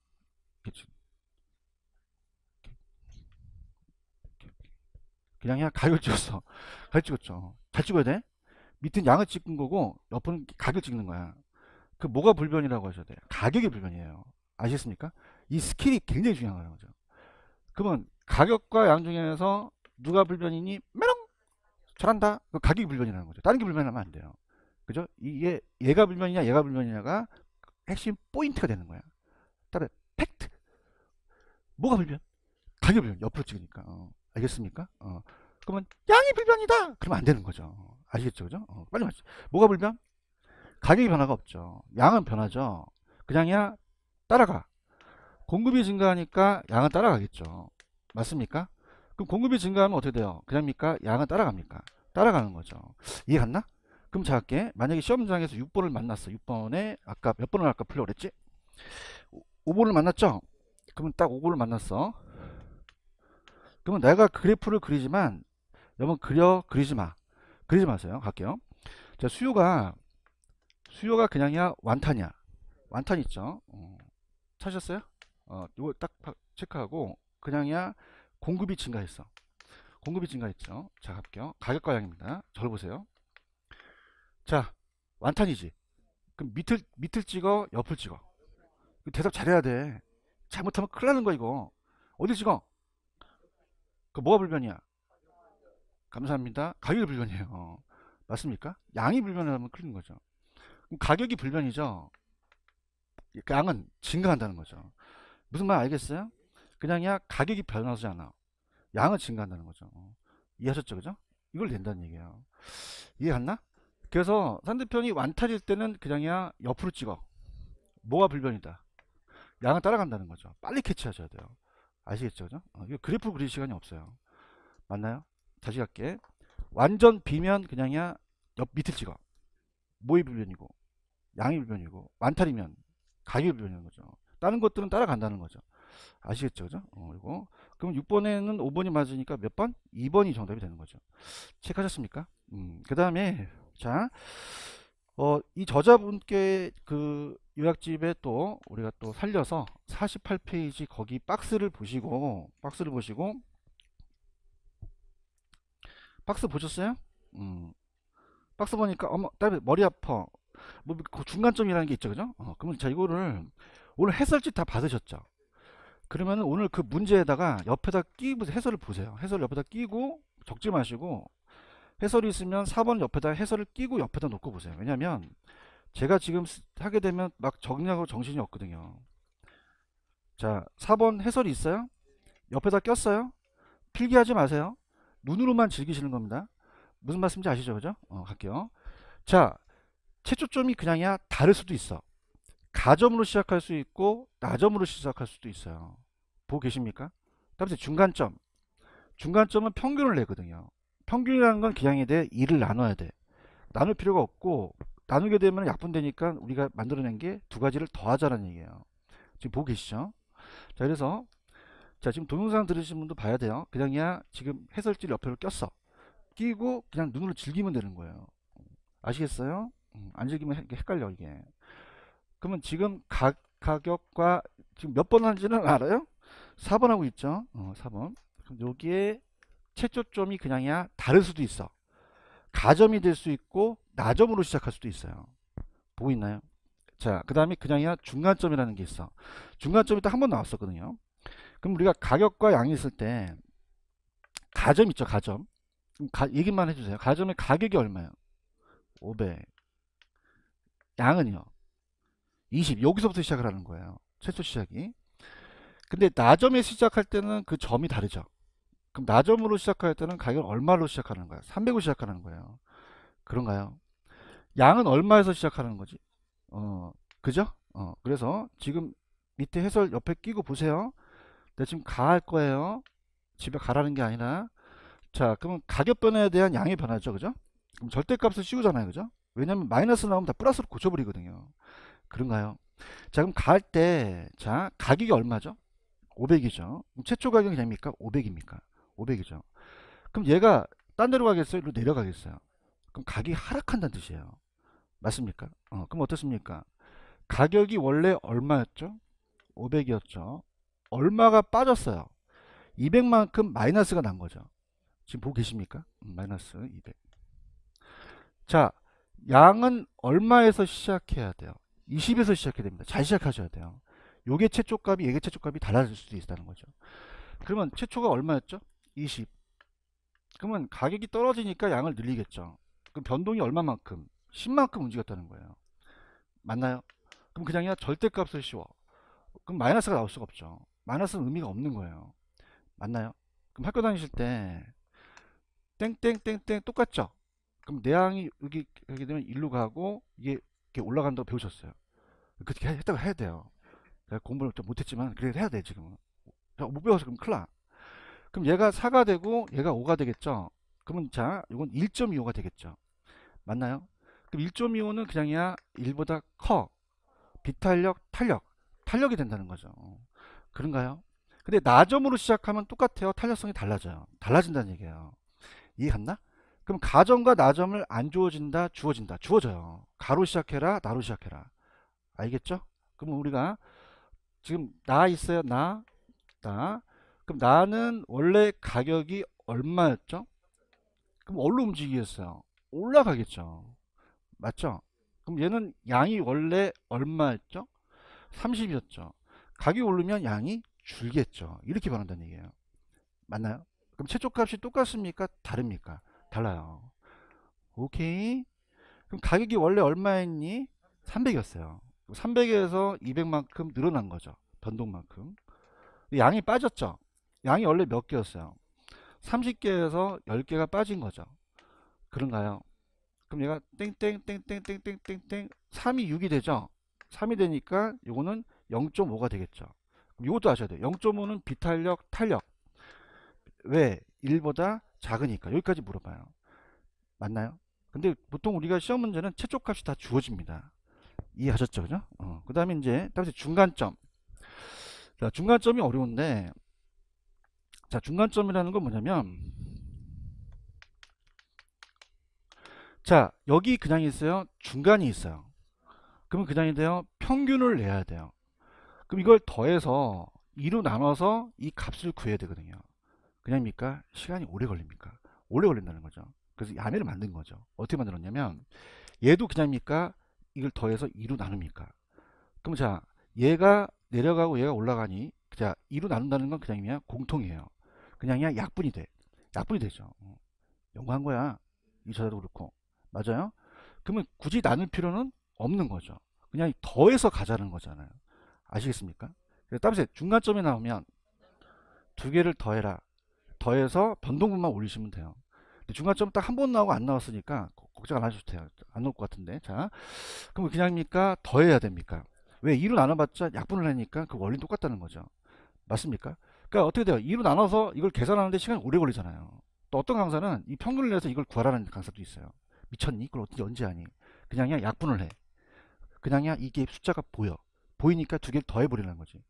Speaker 1: 그냥이야 가격을 찍었어. 가격 찍었죠. 잘 찍어야 돼. 밑은 양을 찍은 거고, 옆은 가격 찍는 거야. 그 뭐가 불변이라고 하셔야 돼요. 가격이 불변이에요. 아시겠습니까? 이 스킬이 굉장히 중요한 거죠. 그러면 가격과 양 중에서 누가 불변이니? 메롱! 잘한다. 그 가격이 불변이라는 거죠. 다른 게 불변하면 안 돼요. 그죠? 이게 얘가 불변이냐 얘가 불변이냐가 핵심 포인트가 되는 거야. 따라 팩트. 뭐가 불변? 가격이 불변. 옆으로 찍으니까. 알겠습니까? 그러면 양이 불변이다. 그러면 안 되는 거죠. 아시겠죠? 그죠? 빨리 맞죠. 뭐가 불변? 가격이 변화가 없죠. 양은 변하죠. 그냥이야 따라가. 공급이 증가하니까 양은 따라가겠죠. 맞습니까? 그럼 공급이 증가하면 어떻게 돼요? 그냥입니까? 양은 따라갑니까? 따라가는 거죠. 이해 갔나? 그럼 자 할게. 만약에 시험장에서 6번을 만났어. 6번에 아까 몇 번을 아까 풀려고 그랬지? 5번을 만났죠? 그러면 딱 5번을 만났어. 그러면 내가 그래프를 그리지만 여러분 그리지 마. 그리지 마세요. 갈게요. 자, 수요가 그냥이야 완탄이야. 완탄 있죠? 찾으셨어요? 이거 딱 체크하고 그냥이야 공급이 증가했어. 공급이 증가했죠. 자, 갈게요. 가격과 양입니다. 저를 보세요. 자, 완탄이지. 그럼 밑을 찍어, 옆을 찍어. 대답 잘해야 돼. 잘못하면 큰일 나는 거야, 이거. 어디 찍어? 그 뭐가 불변이야? 감사합니다. 가격이 불변이에요. 맞습니까? 양이 불변하면 큰일인 거죠. 그럼 가격이 불변이죠. 양은 증가한다는 거죠. 무슨 말 알겠어요? 그냥이야 가격이 변하지 않아. 양은 증가한다는 거죠. 이해하셨죠? 그죠? 이걸 낸다는 얘기예요. 이해 갔나? 그래서 상대편이 완탈일 때는 그냥이야 옆으로 찍어. 뭐가 불변이다. 양은 따라간다는 거죠. 빨리 캐치하셔야 돼요. 아시겠죠? 그죠? 이거 그래프 그릴 시간이 없어요. 맞나요? 다시 갈게. 완전 비면 그냥이야 옆 밑을 찍어. 뭐의 불변이고 양의 불변이고 완탈이면 가격의 불변인 거죠. 다른 것들은 따라간다는 거죠. 아시겠죠? 그죠? 이거. 그럼 6번에는 5번이 맞으니까 몇 번? 2번이 정답이 되는 거죠. 체크하셨습니까? 그 다음에, 자, 이 저자분께 그 요약집에 또 우리가 또 살려서 48페이지 거기 박스 보셨어요? 박스 보니까 어머 딸 머리 아파 뭐그 중간점이라는 게 있죠, 그죠? 그러면 자 이거를 오늘 해설지 다 받으셨죠? 그러면 오늘 그 문제에다가 옆에다 끼고 해설을 보세요. 해설 옆에다 끼고 적지 마시고 해설이 있으면 4번 옆에다 해설을 끼고 옆에다 놓고 보세요. 왜냐면 제가 지금 하게 되면 막 적냐고 정신이 없거든요. 자, 4번 해설이 있어요? 옆에다 꼈어요? 필기하지 마세요. 눈으로만 즐기시는 겁니다. 무슨 말씀인지 아시죠? 그죠? 갈게요. 자, 최초점이 그냥이야 다를 수도 있어. 가점으로 시작할 수 있고 나점으로 시작할 수도 있어요. 보고 계십니까? 다음에 중간점. 중간점은 평균을 내거든요. 평균이라는 건 기량에 대해 2를 나눠야 돼. 나눌 필요가 없고 나누게 되면 약분되니까 우리가 만들어낸 게 두 가지를 더하자는 얘기예요. 지금 보고 계시죠? 자, 그래서 자 지금 동영상 들으신 분도 봐야 돼요. 그냥이야 지금 해설지를 옆으로 꼈어. 끼고 그냥 눈으로 즐기면 되는 거예요. 아시겠어요? 안 즐기면 헷갈려 이게. 그러면 지금 가격과 지금 몇 번 하는지는 알아요? 4번 하고 있죠. 4번. 그럼 여기에 최초점이 그냥이야 다를 수도 있어. 가점이 될 수 있고 나점으로 시작할 수도 있어요. 보고 있나요? 자, 그 다음에 그냥이야 중간점이라는 게 있어. 중간점이 또 한 번 나왔었거든요. 그럼 우리가 가격과 양이 있을 때 가점 있죠, 가점. 그럼 얘기만 해주세요. 가점의 가격이 얼마예요? 500. 양은요? 20. 여기서부터 시작을 하는 거예요. 최초 시작이. 근데 나점에 시작할 때는 그 점이 다르죠. 그럼 나점으로 시작할 때는 가격을 얼마로 시작하는 거야? 300으로 시작하는 거예요. 그런가요? 양은 얼마에서 시작하는 거지? 그죠? 그래서 지금 밑에 해설 옆에 끼고 보세요. 내가 지금 가 할 거예요. 집에 가라는 게 아니라. 자, 그러면 가격 변화에 대한 양의 변화죠. 그죠? 그럼 절대값을 씌우잖아요. 그죠? 왜냐면 마이너스 나오면 다 플러스로 고쳐버리거든요. 그런가요? 자, 그럼 갈 때, 자, 가격이 얼마죠? 500이죠. 그럼 최초 가격이 됩니까? 500입니까? 500이죠. 그럼 얘가 딴 데로 가겠어요? 이리로 내려가겠어요? 그럼 가격이 하락한다는 뜻이에요. 맞습니까? 그럼 어떻습니까? 가격이 원래 얼마였죠? 500이었죠. 얼마가 빠졌어요? 200만큼 마이너스가 난 거죠. 지금 보고 계십니까? 마이너스 200. 자, 양은 얼마에서 시작해야 돼요? 20에서 시작해야 됩니다. 잘 시작하셔야 돼요. 요게 최초값이 얘게 최초값이 달라질 수도 있다는 거죠. 그러면 최초가 얼마였죠? 20. 그러면 가격이 떨어지니까 양을 늘리겠죠. 그럼 변동이 얼마만큼? 10만큼 움직였다는 거예요. 맞나요? 그럼 그냥이야 절대값을 씌워. 그럼 마이너스가 나올 수가 없죠. 마이너스는 의미가 없는 거예요. 맞나요? 그럼 학교 다니실 때 땡땡땡땡 똑같죠? 그럼 내항이 여기 하게 되면 일로 가고 이게 이렇게 올라간다고 배우셨어요. 그렇게 했다고 해야 돼요. 내가 공부를 좀 못했지만 그래도 해야 돼 지금은. 못 배워서 그럼 큰일 나. 그럼 얘가 4가 되고 얘가 5가 되겠죠. 그러면 자 이건 1.25가 되겠죠. 맞나요? 그럼 1.25는 그냥이야 1보다 커. 비탄력, 탄력이 된다는 거죠. 그런가요? 근데 나점으로 시작하면 똑같아요. 탄력성이 달라져요. 달라진다는 얘기예요. 이해 갔나? 그럼 가점과 나점을 안 주어진다, 주어진다. 주어져요. 가로 시작해라, 나로 시작해라. 알겠죠? 그럼 우리가 지금 나 있어요. 나. 그럼 나는 원래 가격이 얼마였죠? 그럼 어디로 움직이겠어요? 올라가겠죠. 맞죠? 그럼 얘는 양이 원래 얼마였죠? 30이었죠. 가격이 오르면 양이 줄겠죠. 이렇게 변한다는 얘기예요. 맞나요? 그럼 최초값이 똑같습니까? 다릅니까? 달라요. 오케이. 그럼 가격이 원래 얼마였니? 300이었어요. 300에서 200만큼 늘어난 거죠. 변동만큼. 양이 빠졌죠. 양이 원래 몇 개였어요? 30개에서 10개가 빠진 거죠. 그런가요? 그럼 얘가 땡땡땡땡땡땡땡 3이 6이 되죠. 3이 되니까 요거는 0.5가 되겠죠. 그럼 이것도 아셔야 돼요. 0.5는 비탄력, 탄력. 왜? 1보다 작으니까. 여기까지 물어봐요. 맞나요? 근데 보통 우리가 시험 문제는 최초값이 다 주어집니다. 이해하셨죠? 그죠? 그 다음에 이제 다음에 중간점. 자, 중간점이 어려운데, 자, 중간점이라는 건 뭐냐면, 자, 여기 그냥 있어요. 중간이 있어요. 그러면 그냥이 돼요. 평균을 내야 돼요. 그럼 이걸 더해서 2로 나눠서 이 값을 구해야 되거든요. 그냥입니까? 시간이 오래 걸립니까? 오래 걸린다는 거죠. 그래서 야매를 만든 거죠. 어떻게 만들었냐면 얘도 그냥입니까? 이걸 더해서 2로 나눕니까? 그럼 자, 얘가 내려가고 얘가 올라가니 자, 2로 나눈다는 건 그냥이야 공통이에요. 그냥이야 약분이 돼. 약분이 되죠. 연구한 거야. 이 저자도 그렇고. 맞아요? 그러면 굳이 나눌 필요는 없는 거죠. 그냥 더해서 가자는 거잖아요. 아시겠습니까? 따라서 중간점이 나오면 두 개를 더해라. 더해서 변동분만 올리시면 돼요. 중간점 딱 한 번 나오고 안 나왔으니까 걱정 안 하셔도 돼요. 안 나올 것 같은데. 자, 그럼 그냥입니까? 더해야 됩니까? 왜 2로 나눠봤자 약분을 하니까 그 원리는 똑같다는 거죠. 맞습니까? 그러니까 어떻게 돼요? 2로 나눠서 이걸 계산하는데 시간이 오래 걸리잖아요. 또 어떤 강사는 이 평균을 내서 이걸 구하라는 강사도 있어요. 미쳤니? 그걸 어떻게 언제 하니? 그냥이야 약분을 해. 그냥이야 이게 숫자가 보여. 보이니까 두 개를 더해버리는 거지.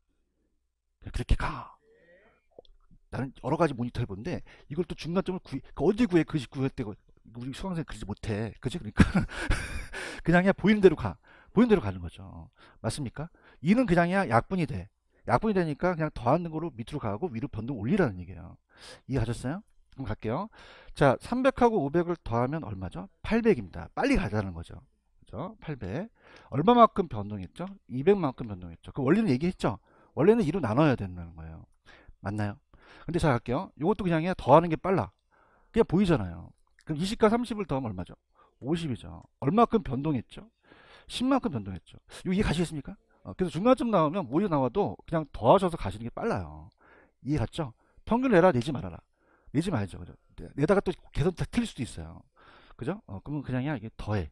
Speaker 1: 그렇게 가. 나는 여러 가지 모니터 해보는데 이걸 또 중간점을 어디 구해 그 구할 때 우리 수강생 그러지 못해. 그지? 그러니까 그냥이야 보이는 대로 가. 보이는 대로 가는 거죠. 맞습니까? 이는 그냥이야 약분이 돼. 약분이 되니까 그냥 더하는 거로 밑으로 가고 위로 변동 올리라는 얘기예요. 이해하셨어요? 그럼 갈게요. 자, 300하고 500을 더하면 얼마죠? 800입니다. 빨리 가자는 거죠. 그죠? 800. 얼마만큼 변동했죠? 200만큼 변동했죠. 그 원리는 얘기했죠? 원래는 2로 나눠야 된다는 거예요. 맞나요? 근데 자, 갈게요. 이것도 그냥이야 더하는 게 빨라. 그냥 보이잖아요. 그럼 20과 30을 더하면 얼마죠? 50이죠. 얼마큼 변동했죠? 10만큼 변동했죠. 이거 이해 가시겠습니까? 그래서 중간점 나오면 모여 나와도 그냥 더하셔서 가시는 게 빨라요. 이해 갔죠? 평균 내라 내지 말아라. 내지 말죠. 그죠? 내다가 또 계산 다 틀릴 수도 있어요. 그죠? 그러면 그냥이야 이게 더해.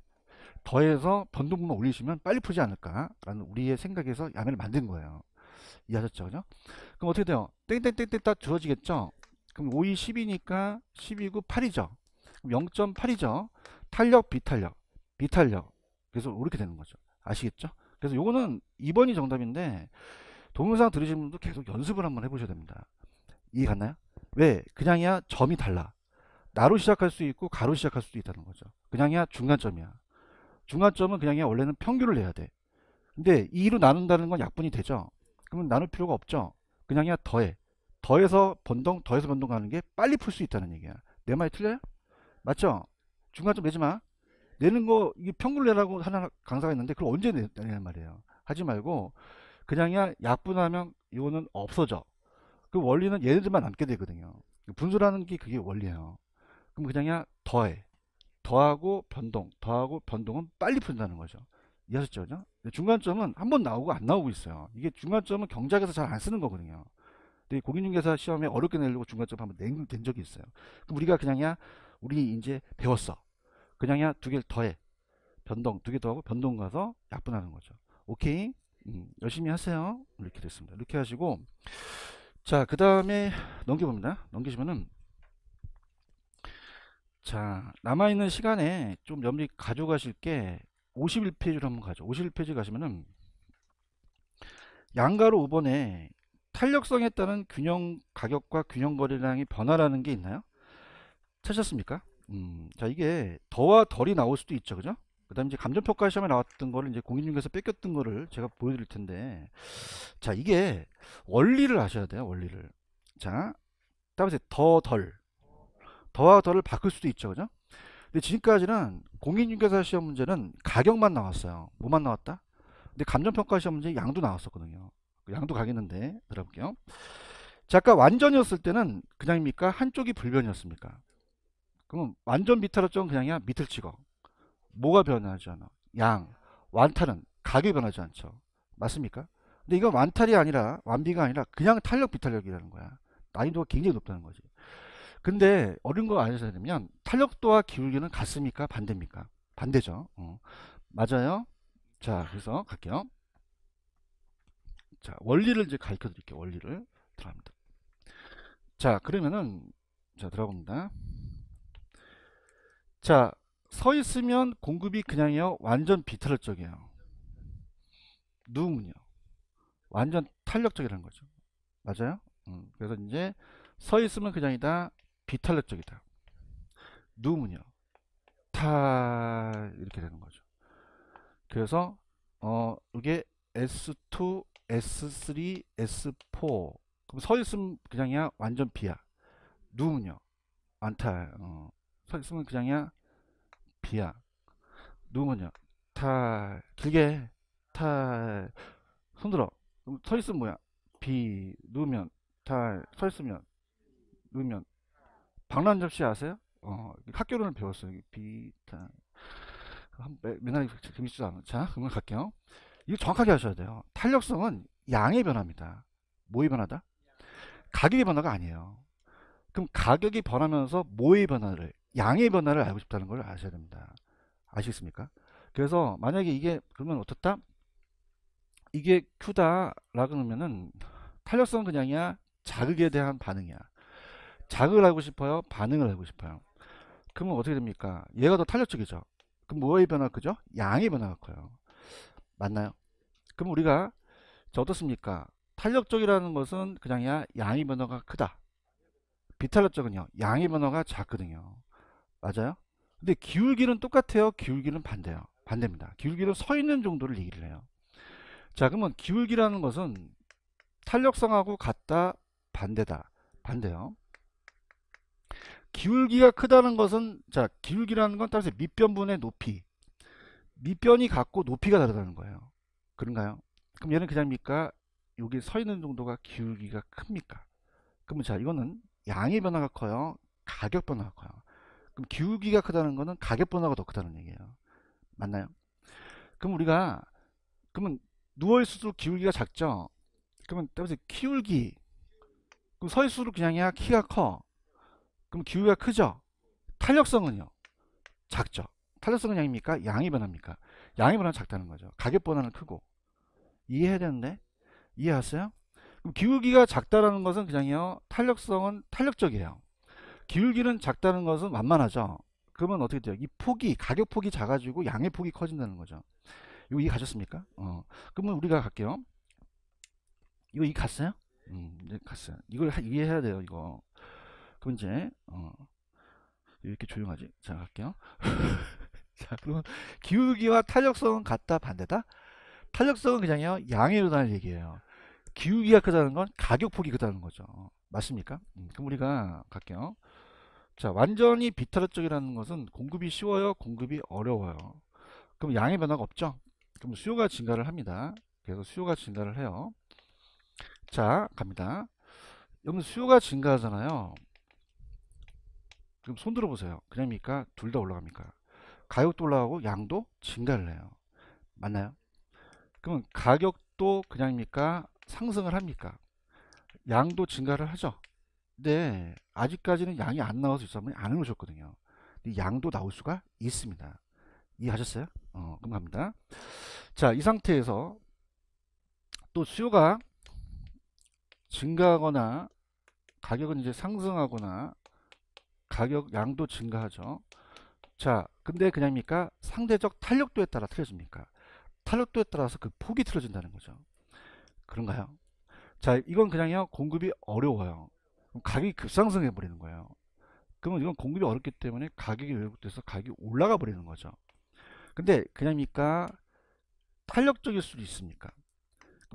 Speaker 1: 더해서 변동분만 올리시면 빨리 풀지 않을까라는 우리의 생각에서 야매를 만든 거예요. 이해하셨죠? 그죠? 그럼 어떻게 돼요? 땡땡땡땡 딱 주어지겠죠? 그럼 5이 10이니까 12구 8이죠. 그럼 0.8이죠. 탄력, 비탄력, 비탄력. 그래서 이렇게 되는 거죠. 아시겠죠? 그래서 요거는 2번이 정답인데 동영상 들으신 분도 계속 연습을 한번 해보셔야 됩니다. 이해 갔나요? 왜? 그냥이야 점이 달라. 나로 시작할 수 있고 가로 시작할 수도 있다는 거죠. 그냥이야 중간점이야. 중간점은 그냥이야 원래는 평균을 내야 돼. 근데 2로 나눈다는 건 약분이 되죠. 그러면 나눌 필요가 없죠. 그냥이야 더해. 더해서 변동 가는 게 빨리 풀 수 있다는 얘기야. 내 말이 틀려요? 맞죠? 중간점 내지 마. 내는 거 이게 평균 내라고 하는 강사가 있는데 그걸 언제 내냐는 말이에요. 하지 말고 그냥이야 약분하면 이거는 없어져. 그 원리는 얘네들만 남게 되거든요. 분수라는 게 그게 원리예요. 그럼 그냥이야 더해. 더하고 변동은 빨리 푼다는 거죠. 이해하셨죠? 그죠? 중간점은 한 번 나오고 안 나오고 있어요. 이게 중간점은 경작에서 잘 안 쓰는 거거든요. 근데 공인중개사 시험에 어렵게 내려고 중간점 한번 낸 적이 있어요. 그럼 우리가 그냥이야 우리 이제 배웠어. 그냥이야 두 개를 더해. 변동 두 개 더하고 변동 가서 약분하는 거죠. 오케이? 열심히 하세요. 이렇게 됐습니다. 이렇게 하시고 자, 그 다음에 넘겨봅니다. 넘기시면은 자, 남아있는 시간에 좀 염리 가져가실 게 51페이지로 한번 가죠. 51페이지 가시면은 양가로 5번에 탄력성에 따른 균형 가격과 균형 거래량의 변화라는 게 있나요? 찾으셨습니까? 자, 이게 더와 덜이 나올 수도 있죠. 그죠? 그 다음에 이제 감정평가 시험에 나왔던 거를 이제 공인중개사 뺏겼던 거를 제가 보여드릴 텐데 자, 이게 원리를 아셔야 돼요. 원리를. 자, 다음에 더, 덜. 더와 덜을 바꿀 수도 있죠. 그죠? 근데 지금까지는 공인중개사 시험 문제는 가격만 나왔어요. 뭐만 나왔다? 근데 감정평가 시험 문제 양도 나왔었거든요. 양도 가겠는데 들어볼게요. 자, 아까 완전이었을 때는 그냥입니까? 한쪽이 불변이었습니까? 그럼 완전 비탈했던 그냥이야 밑을 찍어. 뭐가 변하지 않아? 양. 완탈은 가격이 변하지 않죠. 맞습니까? 근데 이건 완탈이 아니라 완비가 아니라 그냥 탄력 비탄력이라는 거야. 난이도가 굉장히 높다는 거지. 근데 어려운 거 아셔야 되면 탄력도와 기울기는 같습니까? 반대입니까? 반대죠. 맞아요. 자, 그래서 갈게요. 자, 원리를 이제 가르쳐 드릴게요. 원리를 들어갑니다. 자, 그러면은 자, 들어갑니다. 자, 서 있으면 공급이 그냥이요 완전 비탄력적이에요. 누우면요 완전 탄력적이라는 거죠. 맞아요? 그래서 이제 서 있으면 그냥이다 비탄력적이다. 누우면요 타 이렇게 되는 거죠. 그래서 이게 S2, S3, S4. 그럼 서 있으면 그냥이야 완전 비야. 누우면요 안탈. 서 있으면 그냥이야 비야. 누우면요 탈. 길게 탈. 손들어. 그럼 서 있으면 뭐야? 비. 누우면 탈. 서 있으면 누우면 방란 접시 아세요? 학교론을 배웠어요. 비 탈. 맨날 재밌지도 않아. 자, 그러면 갈게요. 이거 정확하게 하셔야 돼요. 탄력성은 양의 변화입니다. 뭐의 변화다? 가격의 변화가 아니에요. 그럼 가격이 변하면서 뭐의 변화를, 양의 변화를 알고 싶다는 걸 아셔야 됩니다. 아시겠습니까? 그래서 만약에 이게 그러면 어떻다? 이게 Q다 라고 그러면은 탄력성은 그냥이야 자극에 대한 반응이야. 자극을 알고 싶어요? 반응을 알고 싶어요? 그러면 어떻게 됩니까? 얘가 더 탄력적이죠. 그럼 뭐의 변화 크죠? 양의 변화가 커요. 맞나요? 그럼 우리가 자 어떻습니까? 탄력적이라는 것은 그냥이야 양의 변화가 크다. 비탄력적은요, 양의 변화가 작거든요. 맞아요? 근데 기울기는 똑같아요. 기울기는 반대요. 반대입니다. 기울기는 서 있는 정도를 얘기를 해요. 자, 그러면 기울기라는 것은 탄력성하고 같다, 반대다. 반대요. 기울기가 크다는 것은, 자, 기울기라는 건 따라서 밑변분의 높이. 밑변이 같고 높이가 다르다는 거예요. 그런가요? 그럼 얘는 그냥입니까? 여기 서 있는 정도가 기울기가 큽니까? 그러면 자, 이거는 양의 변화가 커요. 가격 변화가 커요. 그럼 기울기가 크다는 거는 가격 변화가 더 크다는 얘기예요. 맞나요? 그럼 우리가, 그러면 누워있을수록 기울기가 작죠? 그러면 따라서 기울기, 그럼 서있을수록 그냥이야 키가 커. 그럼 기울기가 크죠? 탄력성은요? 작죠? 탄력성은 양입니까? 양의 변화입니까? 양의 변화는 작다는 거죠. 가격 변화는 크고. 이해해야 되는데? 이해하세요? 그럼 기울기가 작다라는 것은 그냥요, 탄력성은 탄력적이에요. 기울기는 작다는 것은 완만하죠. 그러면 어떻게 돼요? 이 폭이, 가격 폭이 작아지고 양의 폭이 커진다는 거죠. 이거 이해 가셨습니까? 그러면 우리가 갈게요. 이거 이해 갔어요? 이제 갔어요. 이걸 이해해야 돼요, 이거. 그럼 이제, 왜 이렇게 조용하지? 자, 갈게요. 자, 그러면 기울기와 탄력성은 같다, 반대다? 탄력성은 그냥요, 양의 변화를 얘기해요. 기울기가 크다는 건 가격폭이 크다는 거죠. 맞습니까? 그럼 우리가 갈게요. 자, 완전히 비탄력적이라는 것은 공급이 쉬워요, 공급이 어려워요. 그럼 양의 변화가 없죠? 그럼 수요가 증가를 합니다. 그래서 수요가 증가를 해요. 자, 갑니다. 여기 수요가 증가하잖아요. 그럼 손 들어보세요. 그냥입니까? 둘 다 올라갑니까? 가격도 올라가고 양도 증가를 해요. 맞나요? 그러면 가격도 그냥입니까? 상승을 합니까? 양도 증가를 하죠. 근데 아직까지는 양이 안 나와서 유사분이 안 오셨거든요. 근데 양도 나올 수가 있습니다. 이해하셨어요? 그럼 갑니다. 자, 이 상태에서 또 수요가 증가하거나 가격은 이제 상승하거나 가격 양도 증가하죠. 자, 근데 그냥입니까? 상대적 탄력도에 따라 틀어집니까? 탄력도에 따라서 그 폭이 틀어진다는 거죠. 그런가요? 자, 이건 그냥요, 공급이 어려워요. 그럼 가격이 급상승해 버리는 거예요. 그러면 이건 공급이 어렵기 때문에 가격이 왜곡돼서 가격이 올라가 버리는 거죠. 근데 그냥입니까? 탄력적일 수도 있습니까?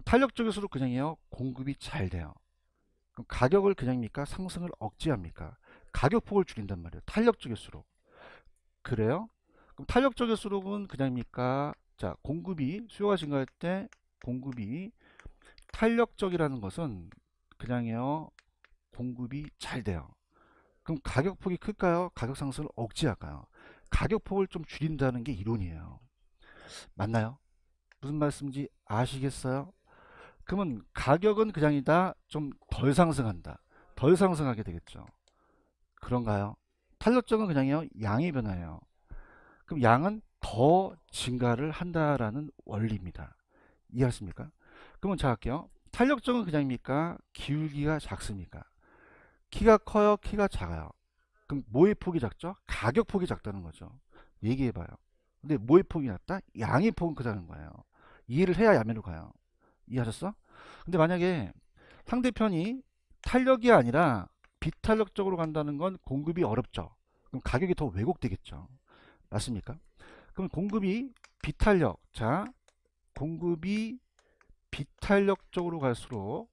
Speaker 1: 탄력적일수록 그냥이요, 공급이 잘 돼요. 그럼 가격을 그냥입니까? 상승을 억제합니까? 가격폭을 줄인단 말이에요. 탄력적일수록. 그래요? 그럼 탄력적일수록은 그냥입니까? 자, 공급이, 수요가 증가할 때 공급이 탄력적이라는 것은 그냥요, 공급이 잘 돼요. 그럼 가격폭이 클까요? 가격 상승을 억제할까요? 가격폭을 좀 줄인다는 게 이론이에요. 맞나요? 무슨 말씀인지 아시겠어요? 그러면 가격은 그냥이다, 좀 덜 상승한다. 덜 상승하게 되겠죠. 그런가요? 탄력적은 그냥요, 양의 변화예요. 그럼 양은 더 증가를 한다라는 원리입니다. 이해하십니까? 그러면 자 할게요. 탄력적은 그냥입니까? 기울기가 작습니까? 키가 커요? 키가 작아요? 그럼 뭐의 폭이 작죠? 가격 폭이 작다는 거죠. 얘기해봐요. 근데 뭐의 폭이 낮다? 양의 폭은 크다는 거예요. 이해를 해야 야매로 가요. 이해하셨어? 근데 만약에 상대편이 탄력이 아니라 비탄력적으로 간다는 건 공급이 어렵죠. 그럼 가격이 더 왜곡되겠죠. 맞습니까? 그럼 공급이 비탄력, 자, 공급이 비탄력적으로 갈수록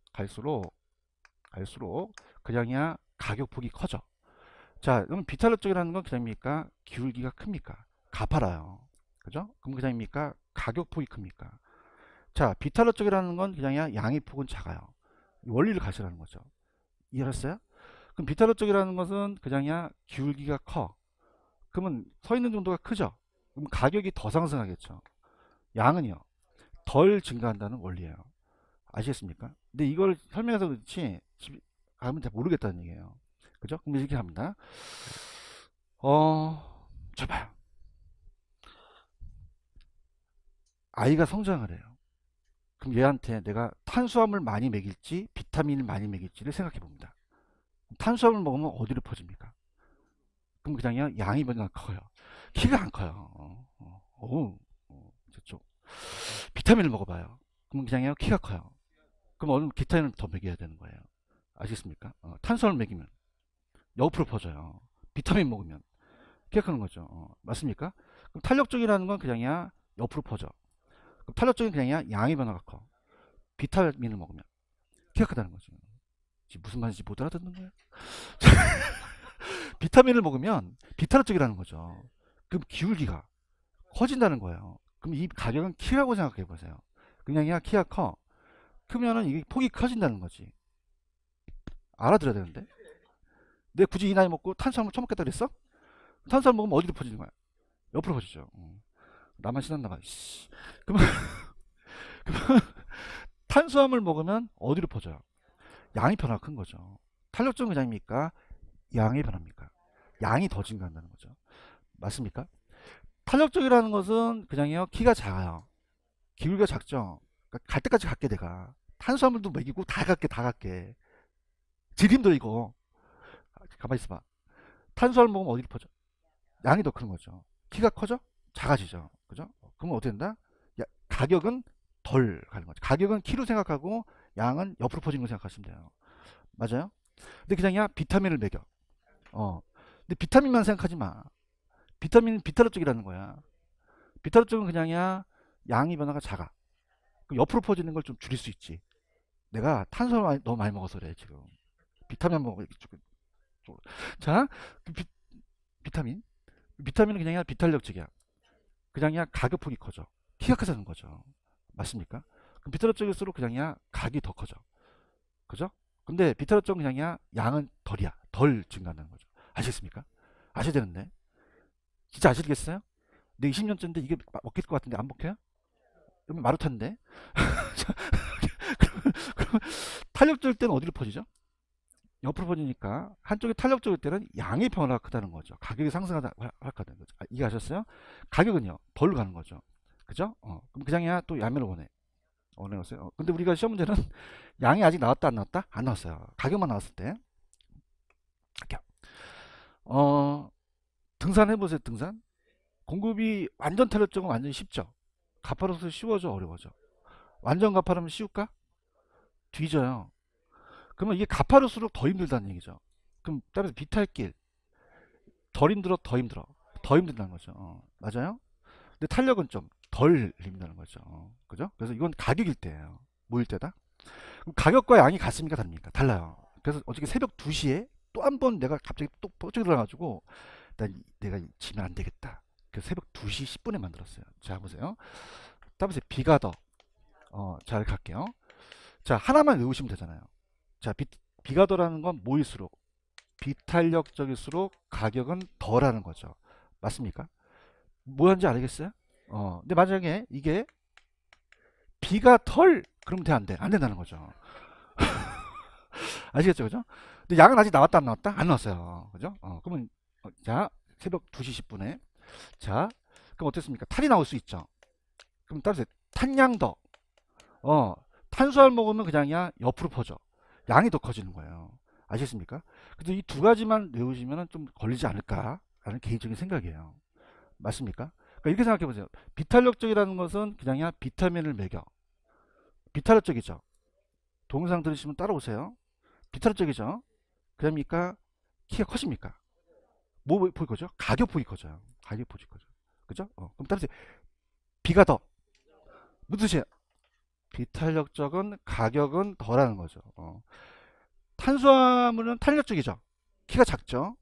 Speaker 1: 그냥이야 가격폭이 커져. 자, 그럼 비탄력적이라는 건 그냥입니까? 기울기가 큽니까? 가파라요. 그죠? 그럼 그냥입니까? 가격폭이 큽니까? 자, 비탄력적이라는 건 그냥이야 양의 폭은 작아요. 원리를 가시라는 거죠. 이해하셨어요? 그럼 비탄력적이라는 것은 그냥이야 기울기가 커. 그러면 서 있는 정도가 크죠? 그럼 가격이 더 상승하겠죠. 양은요, 덜 증가한다는 원리예요. 아시겠습니까? 근데 이걸 설명해서 그렇지 가면 잘 모르겠다는 얘기예요. 그죠? 그럼 이렇게 합니다. 자 봐요. 아이가 성장을 해요. 그럼 얘한테 내가 탄수화물 많이 먹일지 비타민을 많이 먹일지를 생각해 봅니다. 탄수화물 먹으면 어디로 퍼집니까? 그럼 그냥 양이 맨날 커요. 키가 안 커요. 저쪽. 비타민을 먹어봐요. 그럼 그냥 키가 커요. 그럼 어느 비타민을 더 먹여야 되는 거예요. 아시겠습니까? 탄수화물 먹이면 옆으로 퍼져요. 비타민 먹으면. 기억하는 거죠. 맞습니까? 그럼 탄력적이라는 건 그냥이야 옆으로 퍼져. 그럼 탄력적인 그냥이야 양의 변화가 커. 비타민을 먹으면. 기억하다는 거죠. 지금 무슨 말인지 못 알아듣는 거예요? 비타민을 먹으면 비탄력적이라는 거죠. 그럼 기울기가 커진다는 거예요. 그럼 이 가격은 키라고 생각해 보세요. 그냥이야 키가 커. 크면은 이게 폭이 커진다는 거지. 알아들어야 되는데. 내가 굳이 이 나이 먹고 탄수화물 처먹겠다 그랬어? 탄수화물 먹으면 어디로 퍼지는 거야? 옆으로 퍼지죠. 나만 신났나 봐. 씨. 그러면, 그러면 탄수화물 먹으면 어디로 퍼져요? 양이 변화가 큰 거죠. 탄력적인 그냥입니까? 양의 변화입니까? 양이 더 증가한다는 거죠. 맞습니까? 탄력적이라는 것은 그냥요 키가 작아요. 기울기가 작죠. 그러니까 갈 때까지 갈게 내가. 탄수화물도 먹이고 다 갈게 다 갈게. 질 힘들어 이거. 가만히 있어봐. 탄수화물 먹으면 어디로 퍼져? 양이 더 큰 거죠. 키가 커져? 작아지죠. 그죠? 그러면 어떻게 된다? 가격은 덜 가는 거죠. 가격은 키로 생각하고 양은 옆으로 퍼지는 거 생각하시면 돼요. 맞아요? 근데 그냥야 비타민을 먹여. 근데 비타민만 생각하지 마. 비타민은 비타로 쪽이라는 거야. 비타로 쪽은 그냥야 양의 변화가 작아. 그럼 옆으로 퍼지는 걸 좀 줄일 수 있지. 내가 탄수화물 너무 많이 먹어서 그래 지금. 비타민 먹어. 자, 그 비타민. 비타민은 그냥 비탄력적이야. 그냥야 가격폭이 커져. 키가 크다는 거죠. 맞습니까? 그럼 비탄력적일수록 그냥야 각이 더 커져. 그죠? 근데 비탄력적은 그냥야 양은 덜이야. 덜 증가한다는 거죠. 아시겠습니까? 아셔야 되는데. 진짜 아시겠어요? 내 20년째인데 이게 먹힐 것 같은데 안 먹혀요? 그러면 마루탄데. 그러면 탄력적일 때는 어디로 퍼지죠? 옆으로 퍼지니까 한쪽이 탄력적일 때는 양의 변화가 크다는 거죠. 가격이 상승하다 하다는 거죠. 이해하셨어요? 가격은요 벌로 가는 거죠. 그죠? 그럼 그냥이야 또 야매를 원해보세요. 근데 우리가 시험 문제는 양이 아직 나왔다 안 나왔다? 안 나왔어요. 가격만 나왔을 때. 등산해보세요. 등산. 공급이 완전 탄력적은 완전히 쉽죠. 가파로서 쉬워져 어려워져? 완전 가파르면 쉬울까? 뒤져요. 그러면 이게 가파를수록 더 힘들다는 얘기죠. 그럼 따라서 비탈길 덜 힘들어 더 힘들어 더 힘들다는 거죠. 맞아요? 근데 탄력은 좀 덜 힘들다는 거죠. 그죠? 그래서 이건 가격일 때예요. 뭐일 때다? 그럼 가격과 양이 같습니까 다릅니까? 달라요. 그래서 어저께 새벽 2시에 또 한 번 내가 갑자기 또 뻗쳐 일어나가지고 내가 지면 안 되겠다. 그래서 새벽 2시 10분에 만들었어요. 자 보세요. 따라서 비가 더 잘 갈게요. 자 하나만 외우시면 되잖아요. 자, 비가더라는 건 뭐일수록 비탄력적일수록 가격은 덜하는 거죠. 맞습니까? 뭐하는지 알겠어요? 근데 만약에 이게 비가 덜 그러면 돼, 안 돼? 안 된다는 거죠. 아시겠죠? 그죠? 근데 양은 아직 나왔다 안 나왔다? 안 나왔어요. 그죠? 그러면 자, 새벽 2시 10분에 자, 그럼 어떻습니까? 탈이 나올 수 있죠. 그럼 따라서 탄양 더 탄수화물 먹으면 그냥이야 옆으로 퍼져. 양이 더 커지는 거예요. 아시겠습니까? 그래서 이 두 가지만 외우시면 좀 걸리지 않을까 라는 개인적인 생각이에요. 맞습니까? 그러니까 이렇게 생각해 보세요. 비탄력적이라는 것은 그냥야 비타민을 먹여. 비탄력적이죠. 동영상 들으시면 따라오세요. 비탄력적이죠. 그러니까 키가 커집니까? 뭐 보일 거죠? 가격 보일 거죠. 가격 보일 거죠. 그죠? 그럼 따라서 비가 더 무슨 뜻이에요? 비탄력적은 가격은 덜하는 거죠. 탄수화물은 탄력적이죠. 키가 작죠.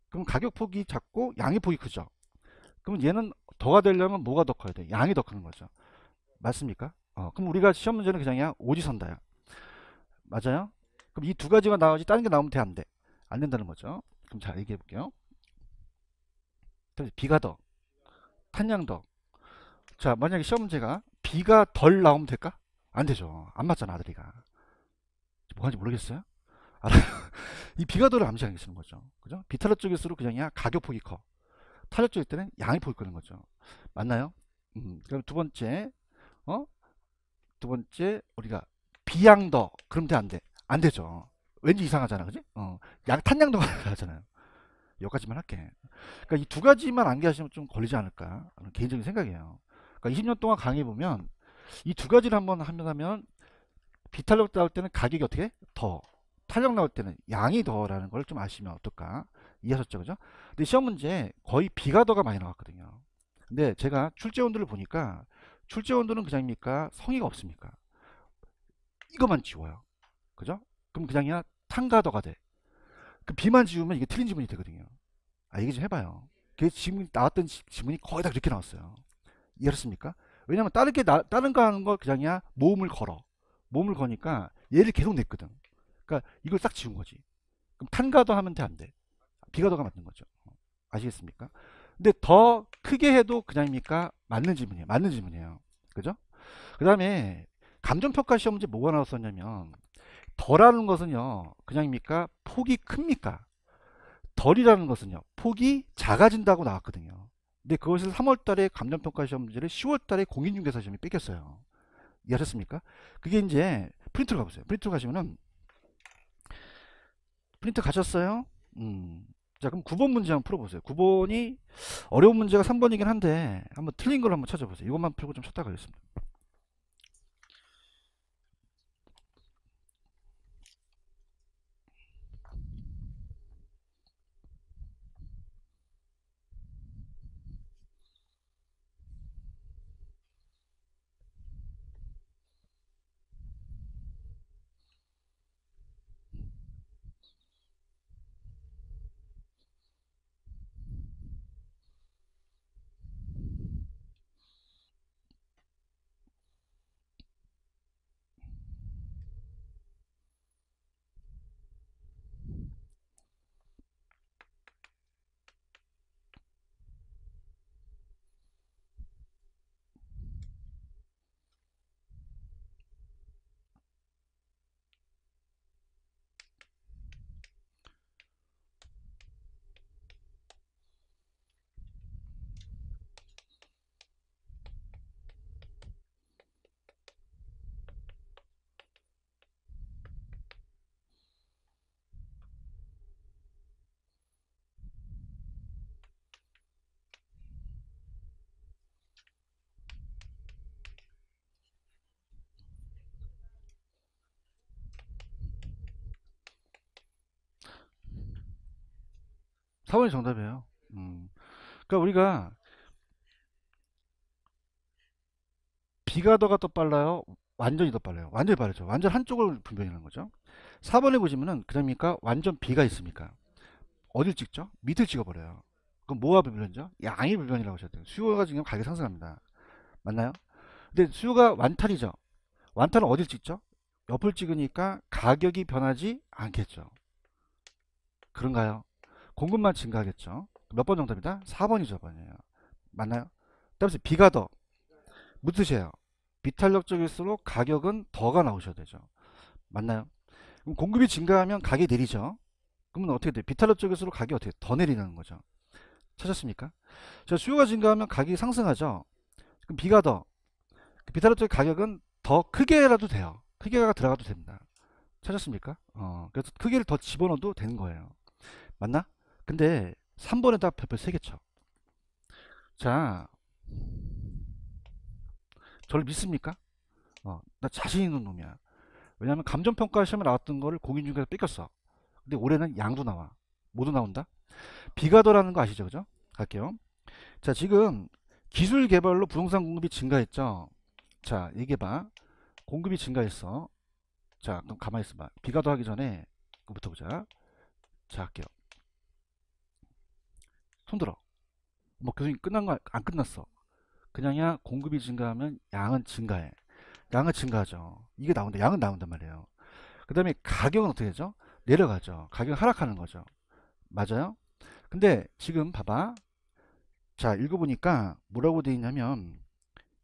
Speaker 1: 그럼 가격 폭이 작고 양의 폭이 크죠. 그럼 얘는 더가 되려면 뭐가 더 커야 돼? 양이 더 크는 거죠. 맞습니까? 그럼 우리가 시험 문제는 그냥이야 오지선다야. 맞아요? 그럼 이 두 가지가 나오지 다른 게 나오면 돼 안 돼? 안 된다는 거죠. 그럼 자 얘기해 볼게요. 비가 더, 탄양 더. 자 만약에 시험 문제가 비가 덜 나오면 될까? 안 되죠. 안 맞잖아 아들이가. 뭐 하는지 모르겠어요? 알아요? 이 비가더를 암시하는 게 쓰는 거죠. 그죠? 비탄력 쪽일수록 그냥이야 가격 폭이 커. 탄력 쪽일 때는 양이 폭이 크는 거죠. 맞나요? 그럼 두 번째, 어? 두 번째 우리가 비양더 그럼 돼 안 돼? 안 되죠. 왠지 이상하잖아, 그지? 양 탄양더가 하잖아요. 여기까지만 할게. 그러니까 이 두 가지만 암기하시면 좀 걸리지 않을까 하는 개인적인 생각이에요. 그러니까 20년 동안 강의 보면 이 두 가지를 한번 하면 비탄력 나올 때는 가격이 어떻게 더 탄력 나올 때는 양이 더라는 걸 좀 아시면 어떨까? 이해하셨죠? 그죠? 근데 시험 문제 거의 비가 더가 많이 나왔거든요. 근데 제가 출제원들을 보니까 출제원들은 그냥입니까? 성의가 없습니까? 이것만 지워요. 그죠? 그럼 그냥이야 탄가더가 돼. 그 비만 지우면 이게 틀린 지문이 되거든요. 아, 얘기 좀 해봐요. 그 지금 나왔던 지문이 거의 다 그렇게 나왔어요. 이해했습니까? 왜냐면 다른 거 하는 거 그냥이야 모음을 걸어. 모음을 거니까 얘를 계속 냈거든. 그러니까 이걸 싹 지운 거지. 그럼 탄가더 하면 돼, 안 돼? 비가더가 맞는 거죠. 아시겠습니까? 근데 더 크게 해도 그냥입니까? 맞는 지문이에요. 맞는 지문이에요. 그죠? 그 다음에 감정평가 시험 문제 뭐가 나왔었냐면 덜하는 것은요 그냥입니까? 폭이 큽니까? 덜이라는 것은요 폭이 작아진다고 나왔거든요. 근데 그것을 3월달에 감정평가 시험 문제를 10월달에 공인중개사 시험이 뺏겼어요. 이해하셨습니까? 그게 이제 프린트로 가보세요. 프린트로 가시면은 프린트 가셨어요? 자, 그럼 9번 문제 한번 풀어보세요. 9번이 어려운 문제가 3번이긴 한데 한번 틀린 걸 한번 찾아보세요. 이것만 풀고 좀 쉬었다 가겠습니다. 4번이 정답이에요. 그러니까 우리가 비가더가 더 빨라요? 완전히 더 빨라요? 완전히 빠르죠. 완전 한쪽을 분별하는 거죠. 4번에 보시면은 그러니까 완전 비가 있습니까? 어딜 찍죠? 밑을 찍어버려요. 그럼 뭐가 불변이죠? 양이 불변이라고 하셔야 돼요. 수요가 지금 가격이 상승합니다. 맞나요? 근데 수요가 완탈이죠. 완탈은 어딜 찍죠? 옆을 찍으니까 가격이 변하지 않겠죠. 그런가요? 공급만 증가하겠죠. 몇 번 정답이다? 4번이죠. 번이에요. 맞나요? 따라서 비가 더 무슨 뜻이에요? 비탄력적일수록 가격은 더가 나오셔야 되죠. 맞나요? 그럼 공급이 증가하면 가격이 내리죠. 그러면 어떻게 돼요? 비탄력적일수록 가격이 어떻게 더 내리는 거죠. 찾았습니까? 자, 수요가 증가하면 가격이 상승하죠. 그럼 비가 더 비탄력적 가격은 더 크게라도 돼요. 크게가 들어가도 됩니다. 찾았습니까? 그래서 크기를 더 집어넣어도 되는 거예요. 맞나? 근데 3번에다 별표 3개 쳐. 자, 저를 믿습니까? 나 자신 있는 놈이야. 왜냐면 감정평가 시험에 나왔던 거를 공인중개사 뺏겼어. 근데 올해는 양도 나와. 모두 나온다. 비가더라는 거 아시죠? 그죠? 갈게요. 자, 지금 기술 개발로 부동산 공급이 증가했죠. 자, 얘기해봐. 공급이 증가했어. 자, 그럼 가만히 있어봐. 비가더 하기 전에 그거부터 보자. 자, 할게요. 손들어. 뭐 교수님 끝난 거 안 끝났어. 그냥야 공급이 증가하면 양은 증가해. 양은 증가하죠. 이게 나온다. 양은 나온단 말이에요. 그 다음에 가격은 어떻게 되죠? 내려가죠. 가격은 하락하는 거죠. 맞아요? 근데 지금 봐봐. 자, 읽어보니까 뭐라고 되어 있냐면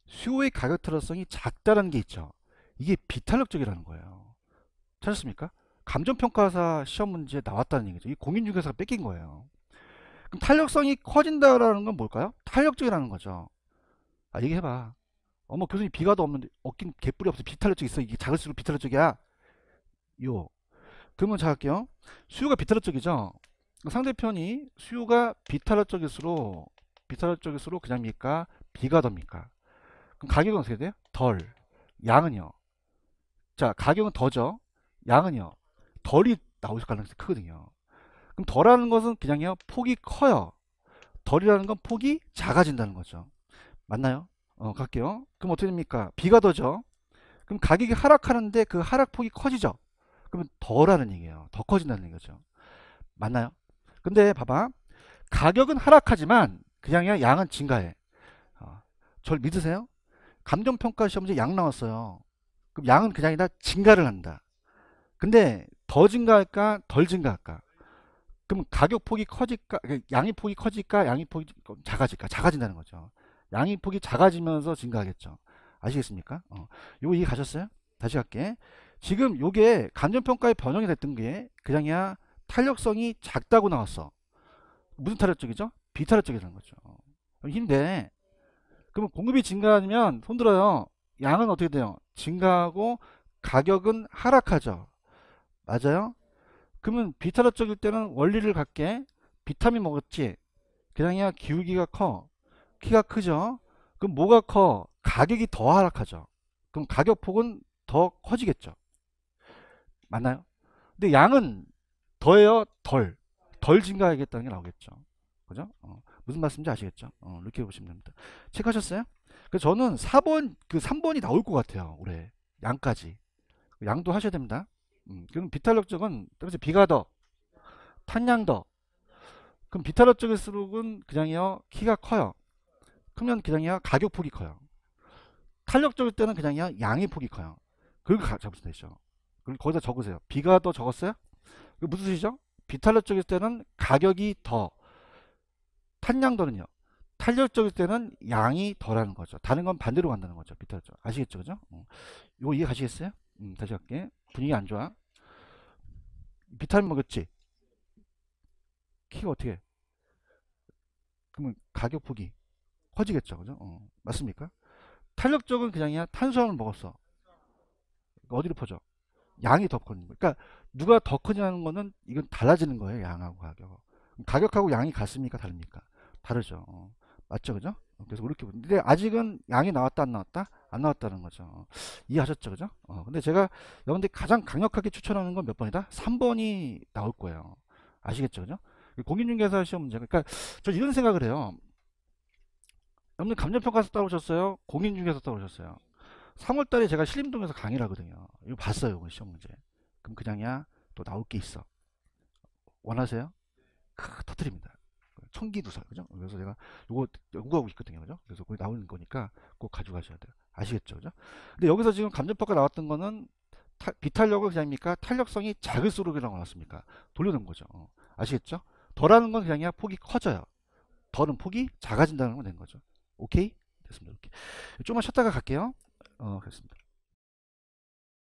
Speaker 1: 수요의 가격 타락성이 작다라는 게 있죠. 이게 비탄력적이라는 거예요. 찾았습니까? 감정평가사 시험 문제에 나왔다는 얘기죠. 이 공인중개사가 뺏긴 거예요. 그럼 탄력성이 커진다라는 건 뭘까요? 탄력적이라는 거죠. 아, 얘기해봐. 어머, 교수님 비가도 없는데 없긴 개뿔이 없어. 비탄력적 있어. 이게 작을수록 비탄력적이야. 요. 그러면 자 할게요. 수요가 비탄력적이죠. 상대편이 수요가 비탄력적일수록 그냥입니까? 비가더입니까? 그럼 가격은 어떻게 돼요? 덜. 양은요? 자, 가격은 더죠. 양은요? 덜이 나올 가능성이 크거든요. 그럼 덜하는 것은 그냥요 폭이 커요. 덜이라는 건 폭이 작아진다는 거죠. 맞나요? 갈게요. 그럼 어떻게 됩니까? B가 더죠. 그럼 가격이 하락하는데 그 하락폭이 커지죠. 그러면 덜하는 얘기예요. 더 커진다는 얘기죠. 맞나요? 근데 봐봐. 가격은 하락하지만 그냥 양은 증가해. 절 믿으세요? 감정평가 시험제 양 나왔어요. 그럼 양은 그냥 아니라 증가를 한다. 근데 더 증가할까 덜 증가할까? 그럼 가격 폭이 커질까? 양의 폭이 커질까? 양의 폭이 작아질까? 작아진다는 거죠. 양의 폭이 작아지면서 증가하겠죠. 아시겠습니까? 요거 이해 가셨어요? 다시 할게. 지금 요게 감정평가의 변형이 됐던 게 그냥이야 탄력성이 작다고 나왔어. 무슨 탄력적이죠? 비탄력적이라는 거죠. 힘내. 그러면 공급이 증가하면 손 들어요. 양은 어떻게 돼요? 증가하고 가격은 하락하죠. 맞아요? 그러면 비탄력적일 때는 원리를 갖게 비타민 먹었지. 그냥이야 기울기가 커. 키가 크죠. 그럼 뭐가 커? 가격이 더 하락하죠. 그럼 가격폭은 더 커지겠죠. 맞나요? 근데 양은 더해요? 덜 증가하겠다는 게 나오겠죠. 그죠? 무슨 말씀인지 아시겠죠? 이렇게 보시면 됩니다. 체크하셨어요? 그래서 저는 4번, 그 3번이 나올 것 같아요. 올해. 양까지. 양도 하셔야 됩니다. 그럼 비탄력적은, 그래서 비가 더, 탄양 더. 그럼 비탄력적일수록은 그냥요, 키가 커요. 크면 그냥요, 가격 폭이 커요. 탄력적일 때는 그냥요, 양의 폭이 커요. 그걸 잡으면 되죠. 그럼 거기다 적으세요. 비가 더 적었어요? 그 무슨 뜻이죠? 비탄력적일 때는 가격이 더, 탄양도는요. 탄력적일 때는 양이 덜하는 거죠. 다른 건 반대로 간다는 거죠. 비탄력적. 아시겠죠? 그죠? 이거 이해 가시겠어요? 다시 할게. 분위기 안 좋아. 비타민 먹였지? 키가 어떻게 해? 그러면 가격 폭이 커지겠죠. 그죠? 맞습니까? 탄력적은 그냥이야 탄수화물 먹었어. 어디로 퍼져? 양이 더 커지는 거예요. 그러니까 누가 더 크냐는 거는 이건 달라지는 거예요. 양하고 가격. 가격하고 양이 같습니까? 다릅니까? 다르죠. 맞죠? 그죠? 그래서 그렇게 근데 아직은 양이 나왔다 안 나왔다? 안 나왔다는 거죠. 이해하셨죠? 그죠? 근데 제가 여러분들 가장 강력하게 추천하는 건 몇 번이다? 3번이 나올 거예요. 아시겠죠? 그죠? 공인중개사 시험 문제. 그러니까 저 이런 생각을 해요. 여러분들 감정평가서 따오셨어요? 공인중개사 따오셨어요? 3월달에 제가 신림동에서 강의를 하거든요. 이거 봤어요. 그 시험 문제. 그럼 그냥야 또 나올 게 있어. 원하세요? 터트립니다. 청기두사 그죠? 그래서 제가 요거 연구하고 있거든요. 그죠? 그래서 거기 나오는 거니까 꼭 가져가셔야 돼요. 아시겠죠? 그죠? 근데 여기서 지금 감정평가 나왔던 거는 비탄력은 그냥입니까? 탄력성이 작을수록이라고 나왔습니까? 돌려놓은 거죠. 아시겠죠? 덜하는 건 그냥이야 폭이 커져요. 덜은 폭이 작아진다는 건 된 거죠. 오케이? 됐습니다. 이렇게. 좀만 쉬었다가 갈게요. 그렇습니다.